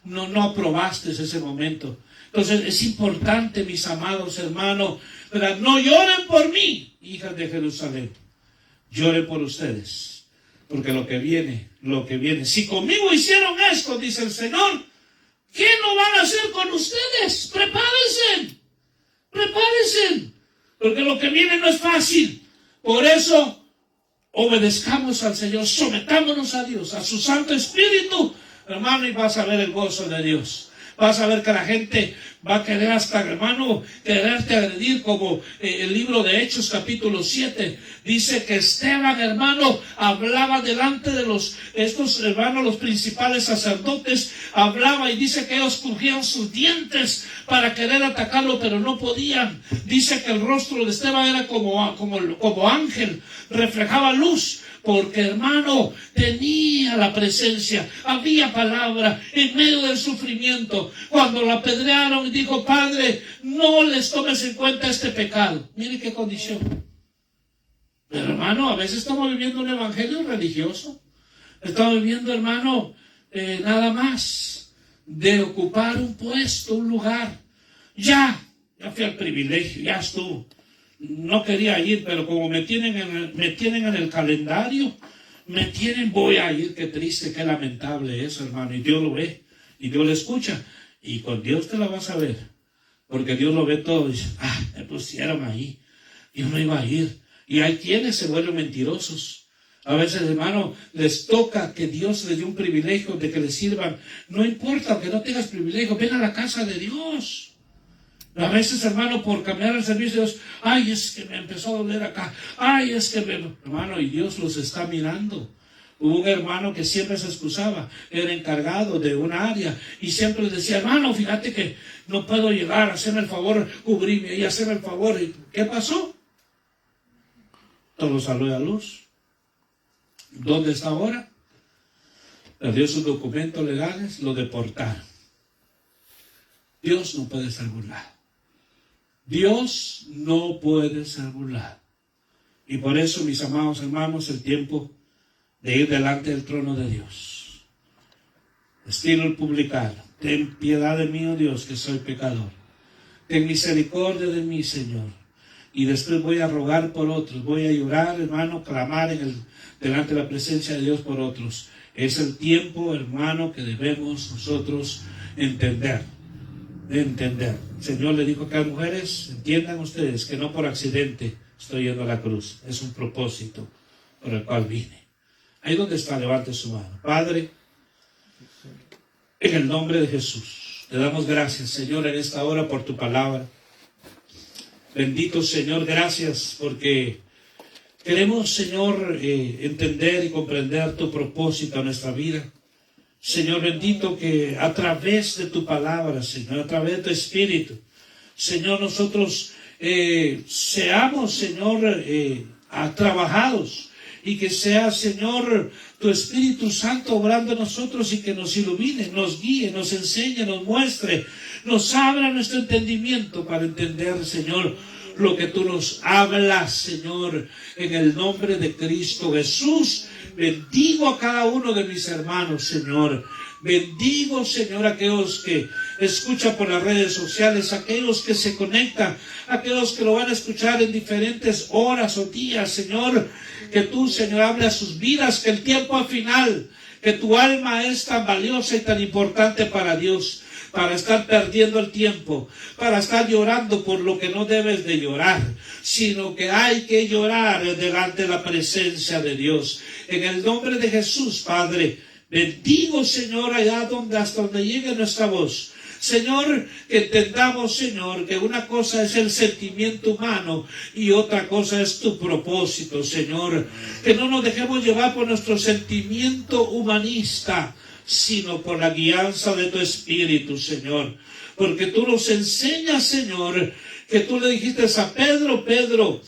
no aprobaste ese momento. Entonces, es importante, mis amados hermanos, ¿verdad? No lloren por mí, hijas de Jerusalén. Lloren por ustedes. Porque lo que viene. Si conmigo hicieron esto, dice el Señor, ¿qué no van a hacer con ustedes? Prepárense. Porque lo que viene no es fácil. Por eso, obedezcamos al Señor, sometámonos a Dios, a su Santo Espíritu, hermano, y vas a ver el gozo de Dios. Vas a ver que la gente va a querer hasta, hermano, quererte agredir, como el libro de Hechos capítulo 7. Dice que Esteban, hermano, hablaba delante de estos hermanos, los principales sacerdotes, hablaba y dice que ellos crujían sus dientes para querer atacarlo, pero no podían. Dice que el rostro de Esteban era como ángel, reflejaba luz. Porque, hermano, tenía la presencia, había palabra en medio del sufrimiento. Cuando lo apedrearon, dijo, Padre, no les tomes en cuenta este pecado. Mire qué condición. Pero, hermano, a veces estamos viviendo un evangelio religioso. Estamos viviendo, hermano, nada más de ocupar un puesto, un lugar. Ya fui al privilegio, ya estuvo. No quería ir, pero como me tienen en el calendario, voy a ir. Qué triste, qué lamentable eso, hermano. Y Dios lo ve, y Dios lo escucha. Y con Dios te la vas a ver, porque Dios lo ve todo. Y dice, me pusieron ahí, yo no iba a ir. Y hay quienes se vuelven mentirosos. A veces, hermano, les toca que Dios les dé un privilegio de que les sirvan. No importa, aunque no tengas privilegio, ven a la casa de Dios. A veces, hermano, por cambiar el servicio, Dios, es que me empezó a doler acá. Hermano, y Dios los está mirando. Hubo un hermano que siempre se excusaba, era encargado de un área, y siempre les decía, hermano, fíjate que no puedo llegar, hacerme el favor, cubrirme y hacerme el favor. ¿Y qué pasó? Todo salió a luz. ¿Dónde está ahora? Perdió sus documentos legales, lo deportaron. Dios no puede ser burlado. Dios no puede ser burlado. Y por eso, mis amados hermanos, el tiempo de ir delante del trono de Dios. Estilo el publicano. Ten piedad de mí, oh Dios, que soy pecador. Ten misericordia de mí, Señor. Y después voy a rogar por otros. Voy a llorar, hermano, clamar delante de la presencia de Dios por otros. Es el tiempo, hermano, que debemos nosotros entender. El Señor le dijo a las mujeres, entiendan ustedes que no por accidente estoy yendo a la cruz, es un propósito por el cual vine. Ahí donde está, levante su mano. Padre, en el nombre de Jesús, te damos gracias, Señor, en esta hora por tu palabra. Bendito Señor, gracias porque queremos, Señor, entender y comprender tu propósito en nuestra vida. Señor bendito, que a través de tu palabra, Señor, a través de tu Espíritu, Señor, nosotros seamos, Señor, trabajados, y que sea, Señor, tu Espíritu Santo obrando en nosotros y que nos ilumine, nos guíe, nos enseñe, nos muestre, nos abra nuestro entendimiento para entender, Señor, lo que tú nos hablas, Señor, en el nombre de Cristo Jesús. Bendigo a cada uno de mis hermanos, Señor. Bendigo, Señor, a aquellos que escuchan por las redes sociales, aquellos que se conectan, aquellos que lo van a escuchar en diferentes horas o días, Señor. Que tú, Señor, hable a sus vidas, que el tiempo al final, que tu alma es tan valiosa y tan importante para Dios, para estar perdiendo el tiempo, para estar llorando por lo que no debes de llorar, sino que hay que llorar delante de la presencia de Dios. En el nombre de Jesús, Padre, bendigo, Señor, allá hasta donde llegue nuestra voz. Señor, que entendamos, Señor, que una cosa es el sentimiento humano y otra cosa es tu propósito, Señor. Que no nos dejemos llevar por nuestro sentimiento humanista, sino por la guianza de tu Espíritu, Señor. Porque tú nos enseñas, Señor, que tú le dijiste a Pedro, Pedro,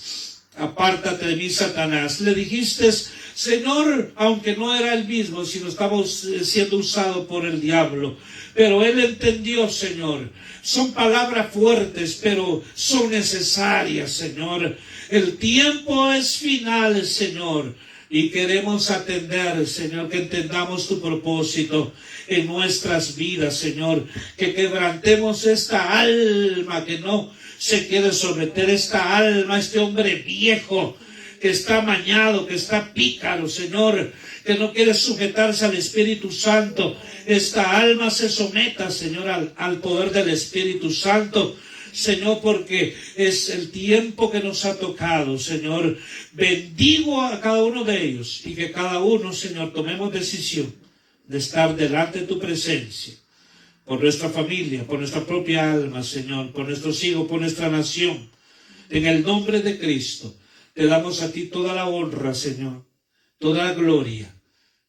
apártate de mí, Satanás. Le dijiste, Señor, aunque no era el mismo, sino estaba siendo usado por el diablo. Pero él entendió, Señor. Son palabras fuertes, pero son necesarias, Señor. El tiempo es final, Señor. Y queremos atender, Señor, que entendamos tu propósito en nuestras vidas, Señor. Que quebrantemos esta alma que no se quiere someter, esta alma, este hombre viejo que está amañado, que está pícaro, Señor, que no quiere sujetarse al Espíritu Santo. Esta alma se someta, Señor, al poder del Espíritu Santo, Señor, porque es el tiempo que nos ha tocado, Señor. Bendigo a cada uno de ellos y que cada uno, Señor, tomemos decisión de estar delante de tu presencia, por nuestra familia, por nuestra propia alma, Señor, por nuestros hijos, por nuestra nación. En el nombre de Cristo, te damos a ti toda la honra, Señor, toda la gloria.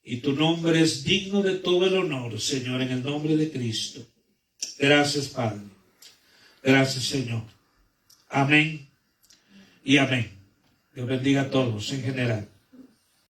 Y tu nombre es digno de todo el honor, Señor, en el nombre de Cristo. Gracias, Padre. Gracias, Señor. Amén y amén. Dios bendiga a todos en general.